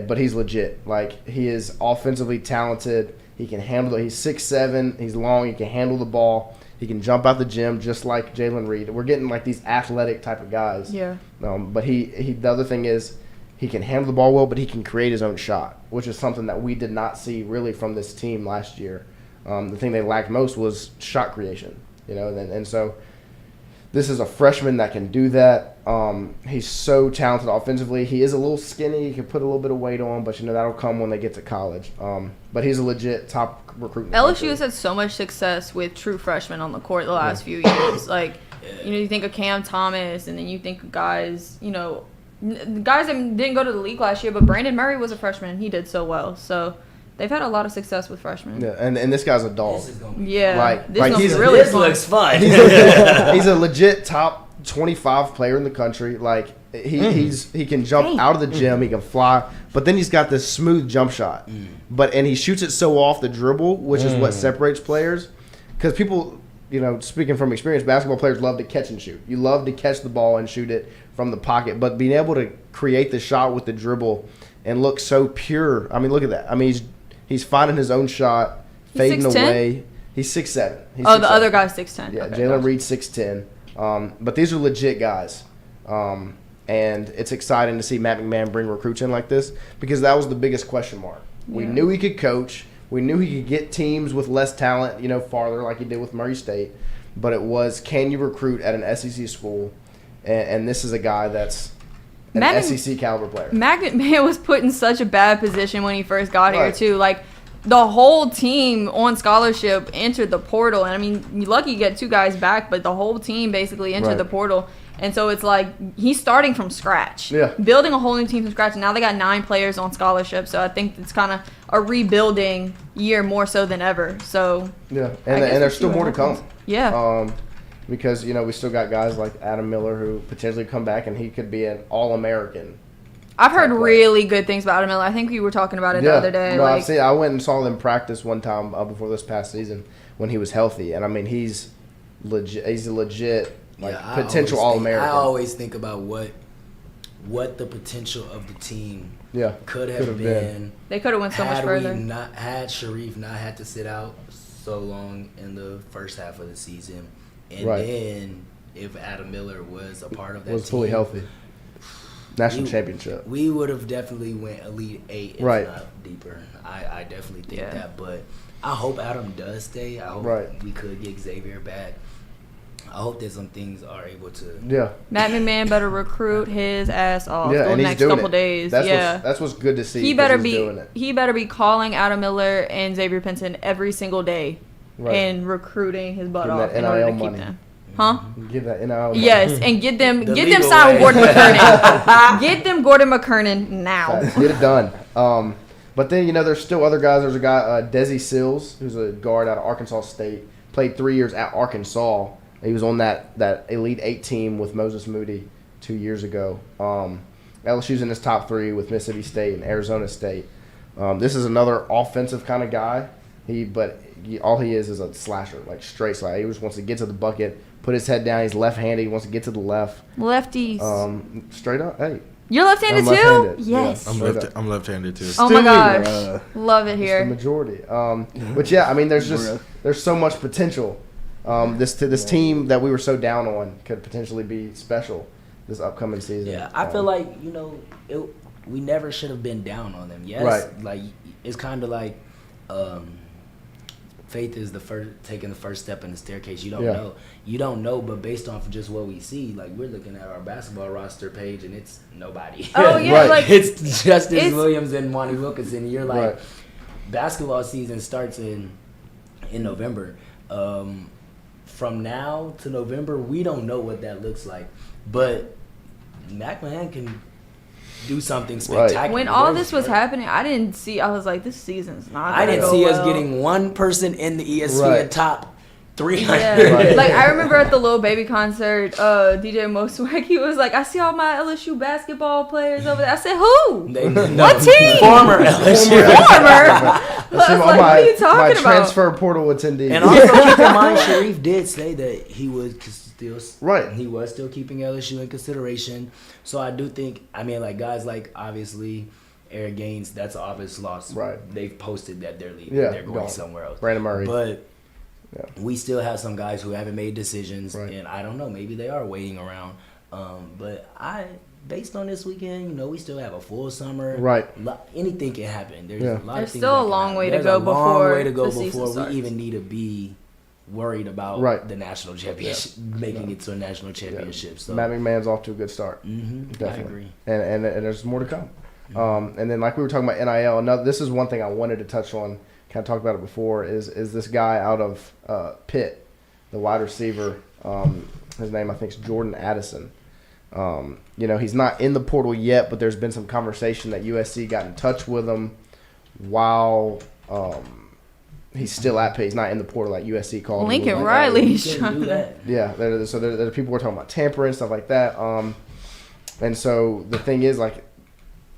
but he's legit. Like, he is offensively talented. He can handle it. He's 6'7", he's long, he can handle the ball. He can jump out the gym just like Jalen Reed. We're getting these athletic type of guys. Yeah. But the other thing is he can handle the ball well, but he can create his own shot, which is something that we did not see really from this team last year. The thing they lacked most was shot creation, and so this is a freshman that can do that. He's so talented offensively. He is a little skinny. He can put a little bit of weight on, but that'll come when they get to college. But he's a legit top recruit. LSU has had so much success with true freshmen on the court the last few years. Like, you think of Cam Thomas, and then you think of guys, guys that didn't go to the league last year, but Brandon Murray was a freshman, and he did so well. So they've had a lot of success with freshmen. Yeah, and this guy's a dog. This looks fun. He's a legit top 25 player in the country. Like, he can jump out of the gym, he can fly, but then he's got this smooth jump shot. And he shoots it so off the dribble, which is what separates players. Because people, speaking from experience, basketball players love to catch and shoot. You love to catch the ball and shoot it from the pocket, but being able to create the shot with the dribble and look so pure. Look at that. He's finding his own shot, fading 6'10"? away. He's 6'7". The other guy's 6'10". Yeah, okay, Jalen Reed's 6'10". But these are legit guys. And it's exciting to see Matt McMahon bring recruits in like this because that was the biggest question mark. We knew he could coach. We knew he could get teams with less talent, farther like he did with Murray State. But it was, can you recruit at an SEC school? And this is a guy that's an SEC caliber player. Matt McMahon was put in such a bad position when he first got here, too. Like, the whole team on scholarship entered the portal. And, you're lucky you get 2 guys back, but the whole team basically entered the portal. And so it's like he's starting from scratch, building a whole new team from scratch. And now they got 9 players on scholarship. So I think it's kind of a rebuilding year more so than ever. So and there's still more to come. Yeah. Because, we still got guys like Adam Miller who potentially come back and he could be an All-American. I've heard really good things about Adam Miller. I think we were talking about it the other day. No, I went and saw them practice one time before this past season when he was healthy. And, he's legit. He's a legit like Yeah, potential All-American. I always think about what the potential of the team could have been. They could have went so much further. Had Sharif not had to sit out so long in the first half of the season, and then if Adam Miller was a part of that was team, fully healthy, national championship, we would have definitely went Elite 8 if not deeper. I definitely think that, but I hope Adam does stay. I hope we could get Xavier back. I hope that some things are able to. Yeah. Matt McMahon better recruit his ass off the the next couple days. That's what's good to see. He better be calling Adam Miller and Xavier Pinson every single day and recruiting his butt off in order to keep them. Huh? Give that NIL money. Yes, and get them signed Gordon McKernan. Get them Gordon McKernan now. Get it done. But then, there's still other guys. There's a guy, Desi Sills, who's a guard out of Arkansas State. Played 3 years at Arkansas. He was on that Elite 8 team with Moses Moody 2 years ago. LSU's in his top 3 with Mississippi State and Arizona State. This is another offensive kind of guy. All he is a slasher, like straight slasher. He just wants to get to the bucket, put his head down. He's left-handed. He wants to get to the left. Lefties. Straight up. Hey. You're left-handed too? Yes. Yeah, I'm left-handed too. Oh my gosh. Love it here. The majority. But yeah, I mean, there's so much potential. This team that we were so down on could potentially be special this upcoming season. Yeah, I feel like we never should have been down on them. Yes, like it's kind of like faith is taking the first step in the staircase. You don't know, but based off of just what we see, like we're looking at our basketball roster page and it's nobody. Oh yeah, like it's Justice Williams and Monty Wilkinson. You're like, basketball season starts in November. From now to November, we don't know what that looks like, but McMahon can do something spectacular. When all this was happening, I was like, this season's not I didn't see us getting one person in the ESPN top 300. Yeah. Like, I remember at the Lil Baby concert, DJ Moswag, he was like, I see all my LSU basketball players over there. I said, who? What team? Former LSU. I was like, what are you talking about? My transfer portal attendee. And also keep in mind, Sharif did say that he was still he was still keeping LSU in consideration. So I do think, guys like, obviously, Eric Gaines, that's an obvious loss. Right. They've posted that they're leaving. Yeah, they're going somewhere else. Brandon Murray. But we still have some guys who haven't made decisions, and I don't know, maybe they are waiting around. But based on this weekend, we still have a full summer. Right. Anything can happen. There's a lot of things. Still a long way to go before we even need to be worried about the national championship, making it to a national championship. So Matt McMahon's off to a good start. Definitely. I agree. And there's more to come. And then, like we were talking about NIL, this is one thing I wanted to touch on. Kind of talked about it before. Is this guy out of Pitt, the wide receiver? His name I think is Jordan Addison. He's not in the portal yet, but there's been some conversation that USC got in touch with him while he's still at Pitt. He's not in the portal like USC called him. Lincoln Riley's trying to. Yeah, there are people who are talking about tampering, stuff like that. And so the thing is, like,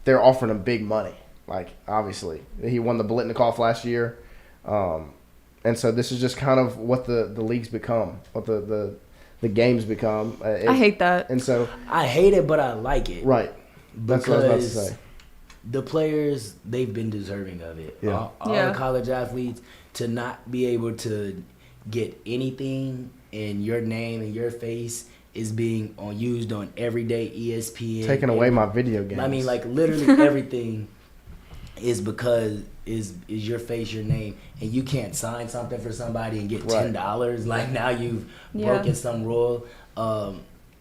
they're offering him big money. Like, obviously, he won the Biletnikoff last year. And so this is just kind of what the league's become, what the game's become. I hate that. And so I hate it, but I like it. Right. That's what I was about to say. The players, they've been deserving of it. Yeah. All the college athletes, to not be able to get anything in your name and your face is being used on everyday ESPN. Taking away my video games. I mean, like, literally everything is because is your face, your name, and you can't sign something for somebody and get $10. Like, now you've broken some rule.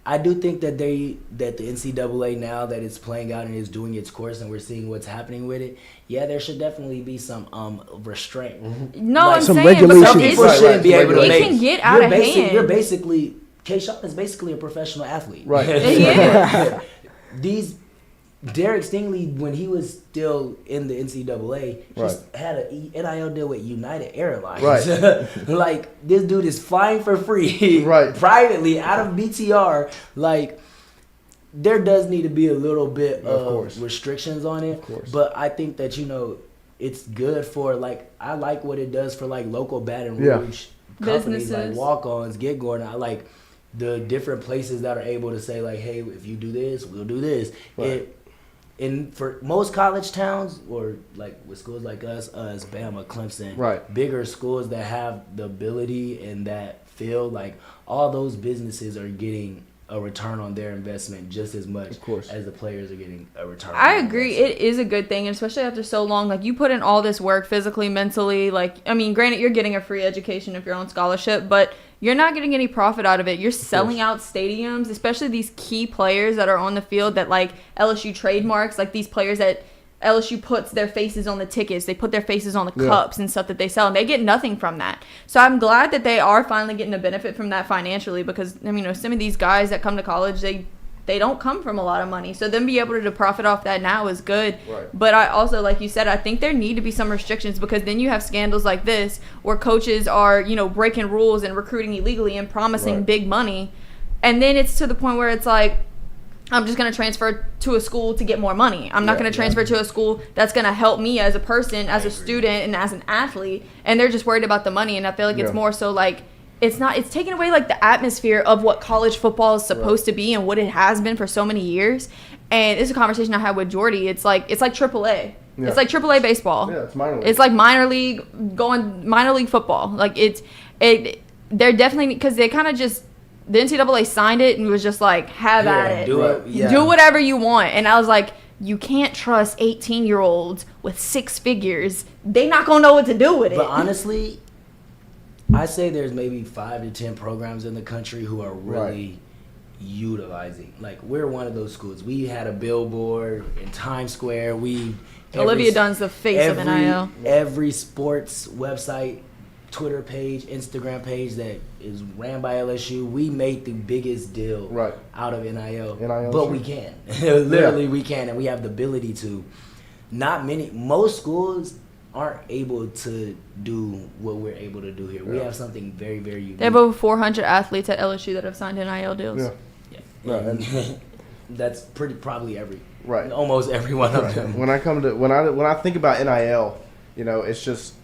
I do think that the NCAA, now that it's playing out and is doing its course and we're seeing what's happening with it, there should definitely be some restraint. No, like, I'm some saying regulations. Some people shouldn't be able to it make. Can get out of hand. You're basically K-Shot is basically a professional athlete. Right. These Derek Stingley, when he was still in the NCAA, he had an NIL deal with United Airlines. Right. Like, this dude is flying for free, privately out of BTR. Like, there does need to be a little bit of restrictions on it. Of course. But I think that, it's good for, like, I like what it does for, like, local Baton Rouge companies, businesses, like Walk-Ons, Get Gordon. the different places that are able to say like, hey, if you do this, we'll do this. Right. For most college towns, or like with schools like us, Bama, Clemson, Right. bigger schools that have the ability and that field, like all those businesses are getting a return on their investment just as much Of course. as the players are getting a return. I on agree. investment. It is a good thing, especially after so long. Like, you put in all this work physically, mentally. Like, I mean, granted, you're getting a free education if you're on scholarship, but you're not getting any profit out of it. You're selling out stadiums, especially these key players that are on the field that, like, LSU trademarks. Like, these players that LSU puts their faces on the tickets. They put their faces on the cups and stuff that they sell, and they get nothing from that. So I'm glad that they are finally getting a benefit from that financially, because, I mean, some of these guys that come to college, they don't come from a lot of money. So them be able to profit off that now is good. Right. But I also, like you said, I think there need to be some restrictions, because then you have scandals like this where coaches are, breaking rules and recruiting illegally and promising big money. And then it's to the point where it's like, I'm just going to transfer to a school to get more money. I'm not going to transfer to a school that's going to help me as a person, as a student, and as an athlete. And they're just worried about the money. And I feel like it's more so like, it's taking away like the atmosphere of what college football is supposed to be and what it has been for so many years. And this is a conversation I had with Jordy. It's like AAA. Yeah. It's like AAA baseball. Yeah, it's minor league. It's like minor league football. Like they're definitely, because they kind of just, the NCAA signed it and was just like, have at it. Do whatever you want. And I was like, you can't trust 18-year-olds with six figures. They not going to know what to do with it. But honestly, I say there's maybe 5 to 10 programs in the country who are really utilizing. Like, we're one of those schools. We had a billboard in Times Square. Olivia Dunn's the face of NIL. Every sports website, Twitter page, Instagram page that is ran by LSU, we made the biggest deal out of NIL. But we can. Literally, we can, and we have the ability to. Most schools aren't able to do what we're able to do here. We have something very, very unique. They have over 400 athletes at LSU that have signed NIL deals. And that's probably almost every one of them. When I think about NIL, it's just,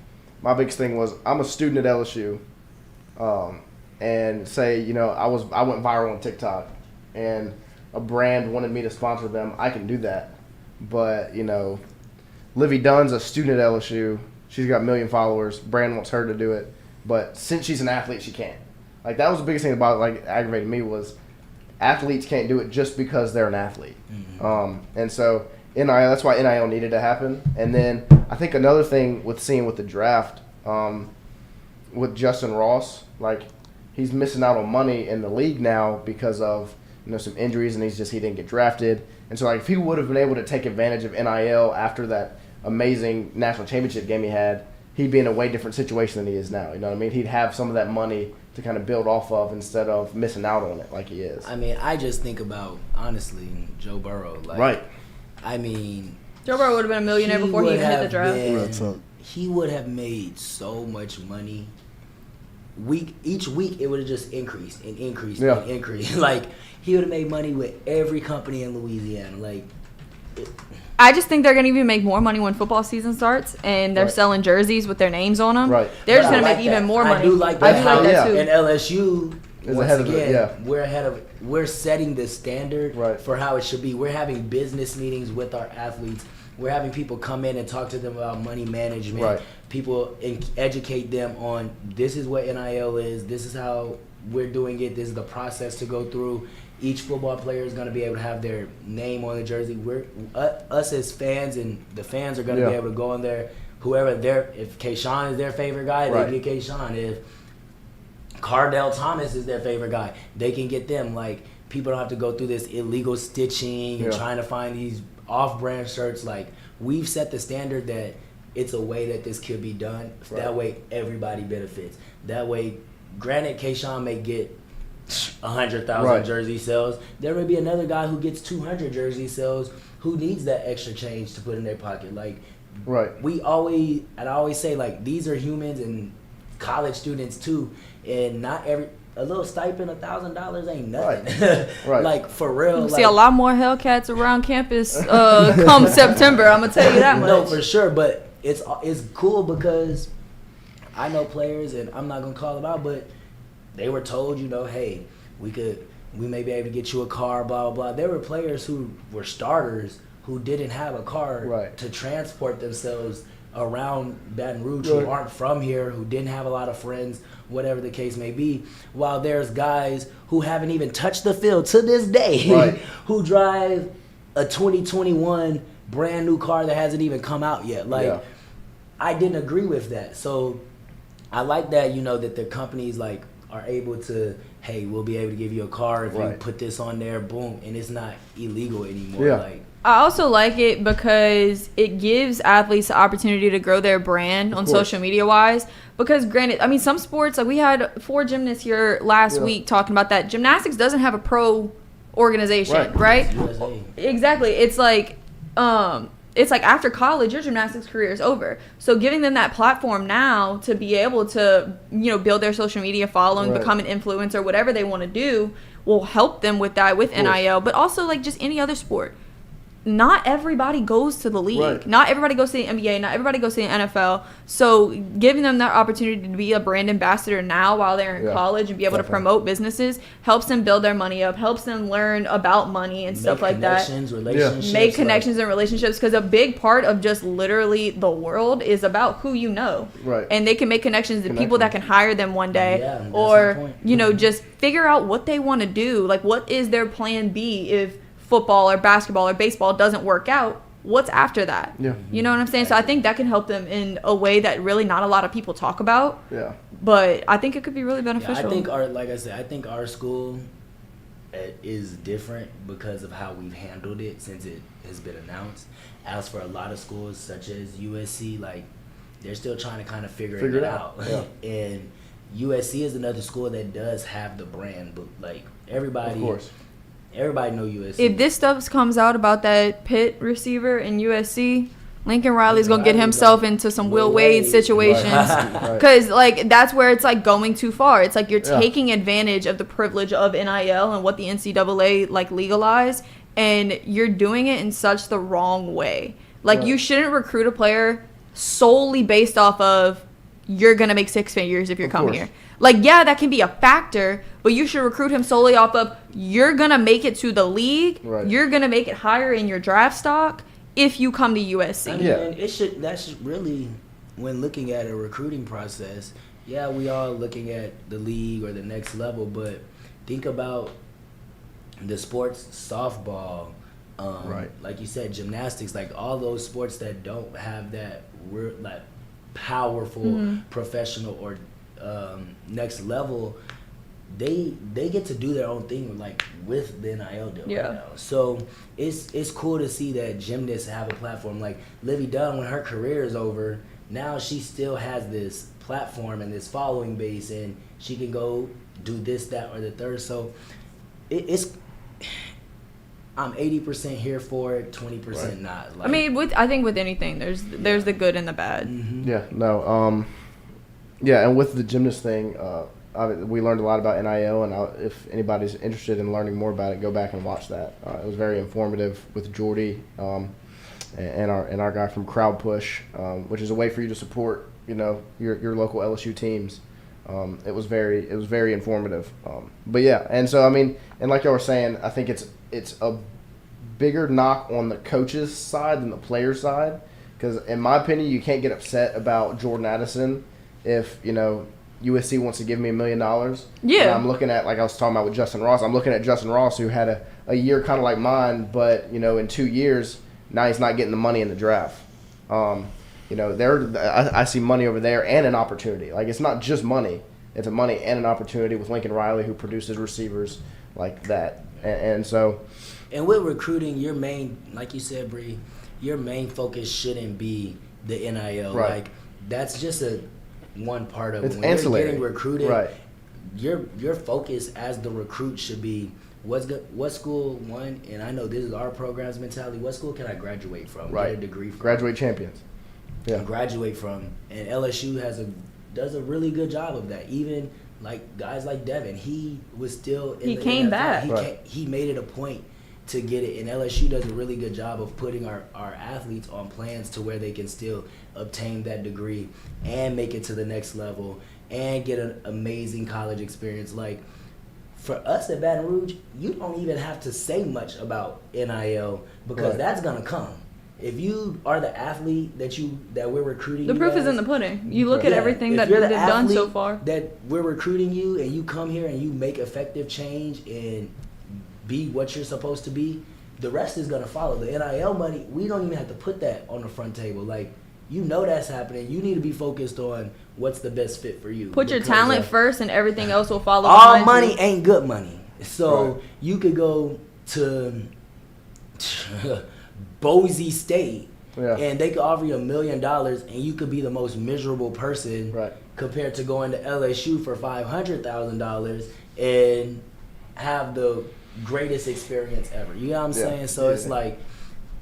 my biggest thing was, I'm a student at LSU, and say, I went viral on TikTok, and a brand wanted me to sponsor them. I can do that, but Livy Dunn's a student at LSU. She's got 1 million followers. Brand wants her to do it, but since she's an athlete, she can't. Like, that was the biggest thing about it, like, aggravated me, was athletes can't do it just because they're an athlete. Mm-hmm. And so NIL, that's why NIL needed to happen. And then I think another thing with the draft, with Justin Ross, like, he's missing out on money in the league now because of some injuries, and he didn't get drafted. And so, like, if he would have been able to take advantage of NIL after that amazing national championship game he had, he'd be in a way different situation than he is now. You know what I mean? He'd have some of that money to kind of build off of instead of missing out on it like he is. I mean, I just think about, honestly, Joe Burrow. Like, I mean, Joe Burrow would have been a millionaire before he even hit the draft. He would have made so much money. Each week, it would have just increased and increased and increased. Like, he would have made money with every company in Louisiana. Like, I just think they're going to even make more money when football season starts, and they're selling jerseys with their names on them. Right. They're just going to make even more money. I do like that. Too. And LSU, once again, we're setting the standard for how it should be. We're having business meetings with our athletes. We're having people come in and talk to them about money management. Right. People educate them on, this is what NIL is. This is how we're doing it. This is the process to go through. Each football player is going to be able to have their name on the jersey. Us as fans, and the fans are going to be able to go in there. If Kayshawn is their favorite guy, they get Kayshawn. If Cardell Thomas is their favorite guy, they can get them. Like, people don't have to go through this illegal stitching and trying to find these off-brand shirts. Like, we've set the standard that it's a way that this could be done. That way, everybody benefits. That way, granted, Kayshawn may get 100,000 jersey sales. There may be another guy who gets 200 jersey sales who needs that extra change to put in their pocket. Like, I always say, like, these are humans and college students too, and a little stipend, $1,000 ain't nothing. Like, for real. You'll see a lot more Hellcats around campus come September. I'm gonna tell you that much. No, for sure. But it's cool because I know players, and I'm not gonna call them out, but they were told, hey, we may be able to get you a car, blah, blah, blah. There were players who were starters who didn't have a car to transport themselves around Baton Rouge, who aren't from here, who didn't have a lot of friends, whatever the case may be, while there's guys who haven't even touched the field to this day who drive a 2021 brand new car that hasn't even come out yet. Like, I didn't agree with that. So I like that, you know, that the companies like are able to, hey, we'll be able to give you a car if you put this on there, boom, and it's not illegal anymore. Like, I also like it because it gives athletes the opportunity to grow their brand on social media wise. Because granted, I mean, some sports, like we had 4 gymnasts here last week talking about that. Gymnastics doesn't have a pro organization, right? Exactly. It's like after college, your gymnastics career is over. So giving them that platform now to be able to, you know, build their social media following, become an influencer, whatever they want to do, will help them with that, with NIL, but also like just any other sport. Not everybody goes to the league. Not everybody goes to the NBA. Not everybody goes to the NFL. So giving them that opportunity to be a brand ambassador now while they're in college and be able to promote businesses helps them build their money up, helps them learn about money and stuff like that. Relationships, make connections and relationships, because a big part of just literally the world is about who you know. And they can make connections to people that can hire them one day, or, you know, just figure out what they want to do. Like, what is their plan B if football or basketball or baseball doesn't work out? What's after that? You know what I'm saying? So I think that can help them in a way that really not a lot of people talk about. But I think it could be really beneficial. I think I think our school is different because of how we've handled it since it has been announced. As for a lot of schools such as USC, like, they're still trying to kind of figure it out. And USC is another school that does have the brand, but like everybody know USC. If this stuff comes out about that Pitt receiver in USC, Lincoln Riley's going to get himself into some Will Wade situations. Because, like, that's where it's, like, going too far. It's like you're taking advantage of the privilege of NIL and what the NCAA, like, legalized, and you're doing it in such the wrong way. Like, you shouldn't recruit a player solely based off of you're going to make 6 figures if you're coming here. Like, yeah, that can be a factor, but you should recruit him solely off of you're going to make it to the league, you're going to make it higher in your draft stock if you come to USC. I mean, that's really, when looking at a recruiting process, we all looking at the league or the next level, but think about the sports, softball, like you said, gymnastics, like all those sports that don't have that like powerful professional or next level, they get to do their own thing with the NIL deal right now. So it's cool to see that gymnasts have a platform. Like Livy Dunn, when her career is over, now she still has this platform and this following base, and she can go do this, that, or the third. So it's I'm 80% here for it, 20% not. Like, I mean, I think with anything, there's the good and the bad. And with the gymnast thing, we learned a lot about NIL, and if anybody's interested in learning more about it, go back and watch that. It was very informative with Jordy and our guy from Crowd Push, which is a way for you to support, you know, your local LSU teams. It was very informative. And so I mean, and like y'all were saying, I think it's a bigger knock on the coach's side than the player side, because in my opinion, you can't get upset about Jordan Addison if, you know, USC wants to give me $1 million. And I'm looking at, like I was talking about with Justin Ross, I'm looking at Justin Ross, who had a year kind of like mine, but, you know, in 2 years, now he's not getting the money in the draft. You know, I see money over there and an opportunity. Like, it's not just money. It's a money and an opportunity with Lincoln Riley, who produces receivers like that. And so... And with recruiting, your main, like you said, Bree, your main focus shouldn't be the NIL. Like, that's just one part of it. When ancillary. You're getting recruited, your focus as the recruit should be, what school, one, and I know this is our program's mentality, what school can I graduate from, get a degree from? Graduate champions. Graduate from. And LSU does a really good job of that. Even like guys like Devin, he was still in he the came NFL. back. He made it a point to get it, and LSU does a really good job of putting our athletes on plans to where they can still obtain that degree and make it to the next level and get an amazing college experience. Like, for us at Baton Rouge, you don't even have to say much about NIL because that's gonna come. If you are the athlete that we're recruiting, the proof is in the pudding. You look at everything that they've done so far. That we're recruiting you, and you come here and you make effective change and be what you're supposed to be. The rest is gonna follow. The NIL money, we don't even have to put that on the front table. Like, you know that's happening. You need to be focused on what's the best fit for you. Put your talent first, and everything else will follow. All money ain't good money. So you could go to Boise State, and they could offer you $1 million, and you could be the most miserable person compared to going to LSU for $500,000 and have the greatest experience ever. You know what I'm saying? So it's like,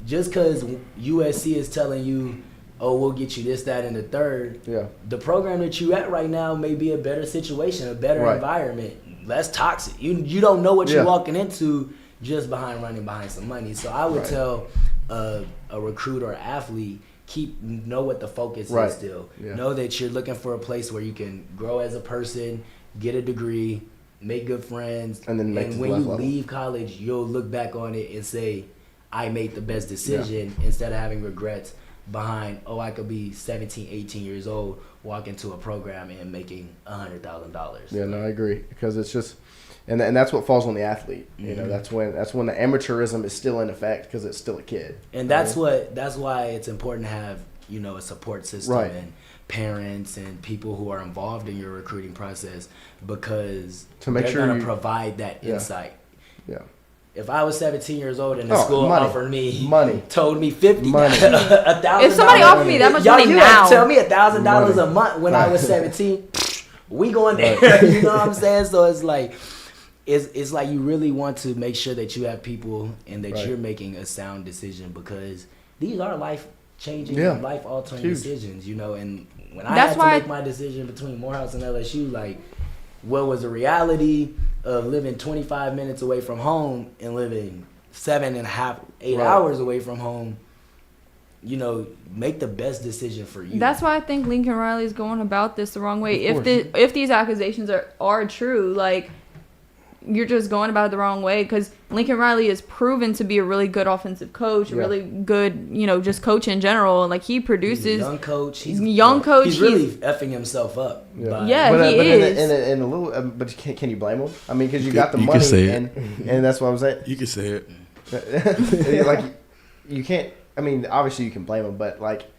just because USC is telling you, oh, we'll get you this, that, and the third, the program that you at right now may be a better situation, a better environment, less toxic. You don't know what you're walking into just running behind some money. So I would tell a recruit or athlete, know what the focus is still. Know that you're looking for a place where you can grow as a person, get a degree, make good friends, and when you leave college, you'll look back on it and say, I made the best decision, instead of having regrets behind, I could be 17, 18 years old, walk into a program and making $100,000. Yeah, no, I agree, because it's just, and that's what falls on the athlete. You know, that's when the amateurism is still in effect because it's still a kid. And that's why it's important to have, a support system and parents and people who are involved in your recruiting process, because they're going to provide that insight. Yeah. If I was 17 years old and the school offered me money, told me $1,000. If somebody offered me that much money now, have to tell me $1,000 a month when I was 17. We going there. You know what I'm saying? So it's like, it's like you really want to make sure that you have people and that you're making a sound decision, because these are life-changing and life-altering decisions. And when I had to make my decision between Morehouse and LSU, like, what was the reality of living 25 minutes away from home and living 7.5, 8 hours away from home, make the best decision for you. That's why I think Lincoln Riley is going about this the wrong way. If these accusations are true, like, you're just going about it the wrong way, because Lincoln Riley is proven to be a really good offensive coach, a really good, just coach in general. Like, he produces. He's a young coach. He's really effing himself up. Yeah, but he is. In a little, but can you blame him? I mean, because you got the money, and that's what I'm saying. You can say it. Like, you can't. I mean, obviously you can blame him, but like,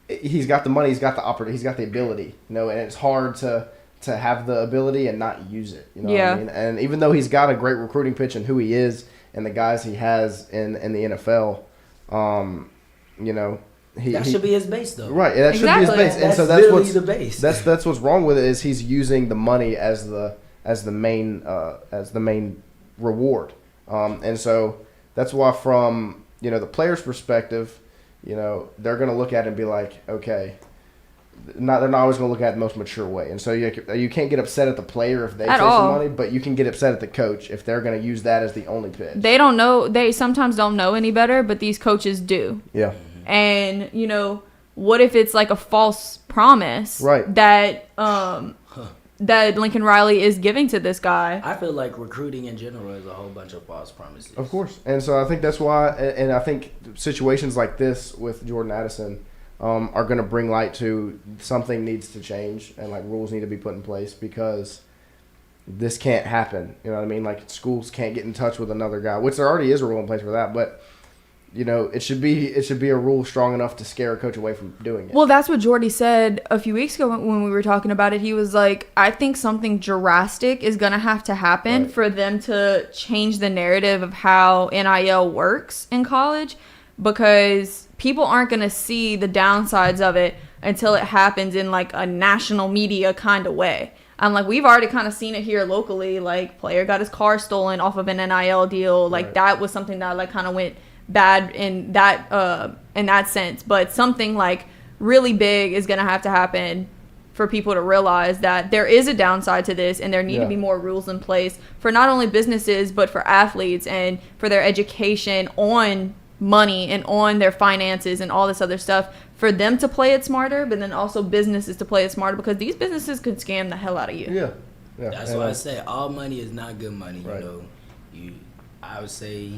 he's got the money, he's got the ability, and it's hard to have the ability and not use it. You know what I mean? And even though he's got a great recruiting pitch and who he is and the guys he has in the NFL, that should be his base, though. Right, that should be his base. And so that's what's the base. That's what's wrong with it, is he's using the money as the main reward. And so that's why, from the player's perspective, they're going to look at it and be like, okay. They're not always going to look at it the most mature way. And so you can't get upset at the player if they take some money, but you can get upset at the coach if they're going to use that as the only pitch. They don't know. They sometimes don't know any better, but these coaches do. Yeah. And, what if it's like a false promise that that Lincoln Riley is giving to this guy? I feel like recruiting in general is a whole bunch of false promises. Of course. And so I think that's why, and I think situations like this with Jordan Addison are going to bring light to something needs to change, and like rules need to be put in place, because this can't happen. You know what I mean? Like, schools can't get in touch with another guy, which there already is a rule in place for that, but it should be a rule strong enough to scare a coach away from doing it. Well, that's what Jordy said a few weeks ago when we were talking about it. He was like, I think something drastic is going to have to happen for them to change the narrative of how NIL works in college, because people aren't going to see the downsides of it until it happens in like a national media kind of way. Like, we've already kind of seen it here locally. Like, player got his car stolen off of an NIL deal. Like, that was something that like kind of went bad in that sense. But something like really big is going to have to happen for people to realize that there is a downside to this, and there need to be more rules in place for not only businesses but for athletes and for their education on money and on their finances and all this other stuff, for them to play it smarter, but then also businesses to play it smarter, because these businesses could scam the hell out of you. Yeah. Yeah. That's And why I say all money is not good money. Right. I would say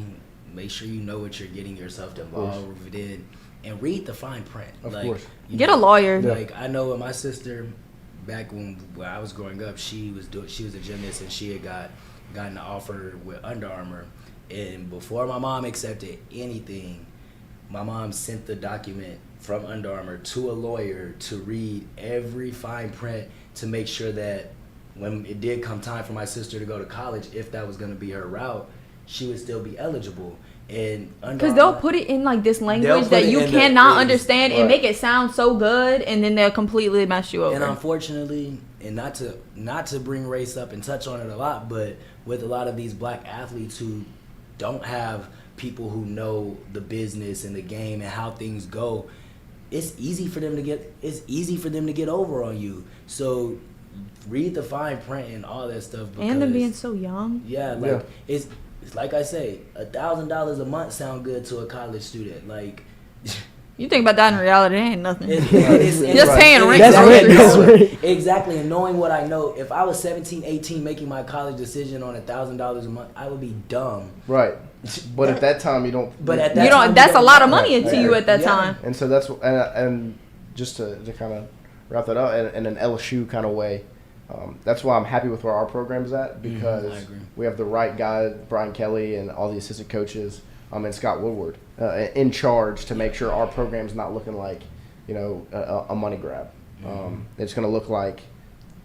make sure you know what you're getting yourself involved in, and read the fine print. Of course. Get a lawyer. Yeah. Like I know with my sister, back when I was growing up, she was a gymnast, and she had gotten an offer with Under Armour, and before my mom accepted anything, my mom sent the document from Under Armour to a lawyer to read every fine print to make sure that when it did come time for my sister to go to college, if that was going to be her route, she would still be eligible. And because they'll put it in like this language put that it you in the- cannot understand and Right. make it sound so good, and then they'll completely mess you over. And unfortunately, and not to bring race up and touch on it a lot, but with a lot of these black athletes who don't have people who know the business and the game and how things go, it's easy for them to get over on you. So read the fine print and all that stuff. And them being so young. Yeah, like it's like I say, $1,000 a month sound good to a college student. Like You think about that in reality, it ain't nothing. it's Just paying rent. That's right. Exactly, and knowing what I know, if I was 17, 18 making my college decision on $1,000 a month, I would be dumb. Right. But at that time, you don't. But at that You time, don't. That's a don't lot of know. money to you at that Yeah. time. And so that's and just to kind of wrap that up in an LSU kind of way, that's why I'm happy with where our program's at, because I agree. we have the right guy, Brian Kelly, and all the assistant coaches, and Scott Woodward in charge to make sure our program's not looking like a money grab. It's going to look like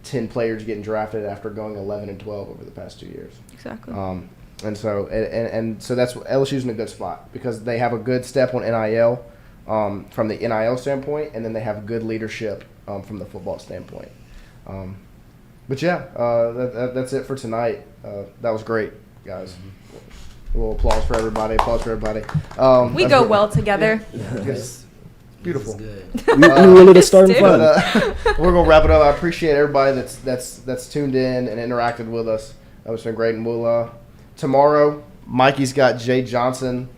10 players getting drafted after going 11 and 12 over the past 2 years. Exactly. And so that's LSU's in a good spot because they have a good step on NIL from the NIL standpoint, and then they have good leadership from the football standpoint. But yeah, that's it for tonight. That was great, guys. A little applause for everybody. We go well together. Yes. Beautiful. This is good. We really the starting Dude. five. We're gonna wrap it up. I appreciate everybody that's tuned in and interacted with us. It's been great. And we'll tomorrow, Mikey's got Jay Johnson,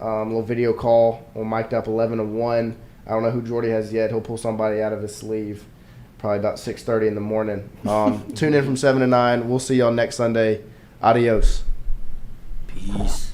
little video call. We're mic'd up 11 to 1. I don't know who Jordy has yet. He'll pull somebody out of his sleeve, probably about 6:30 in the morning. Tune in from 7 to 9. We'll see y'all next Sunday. Adios. Peace.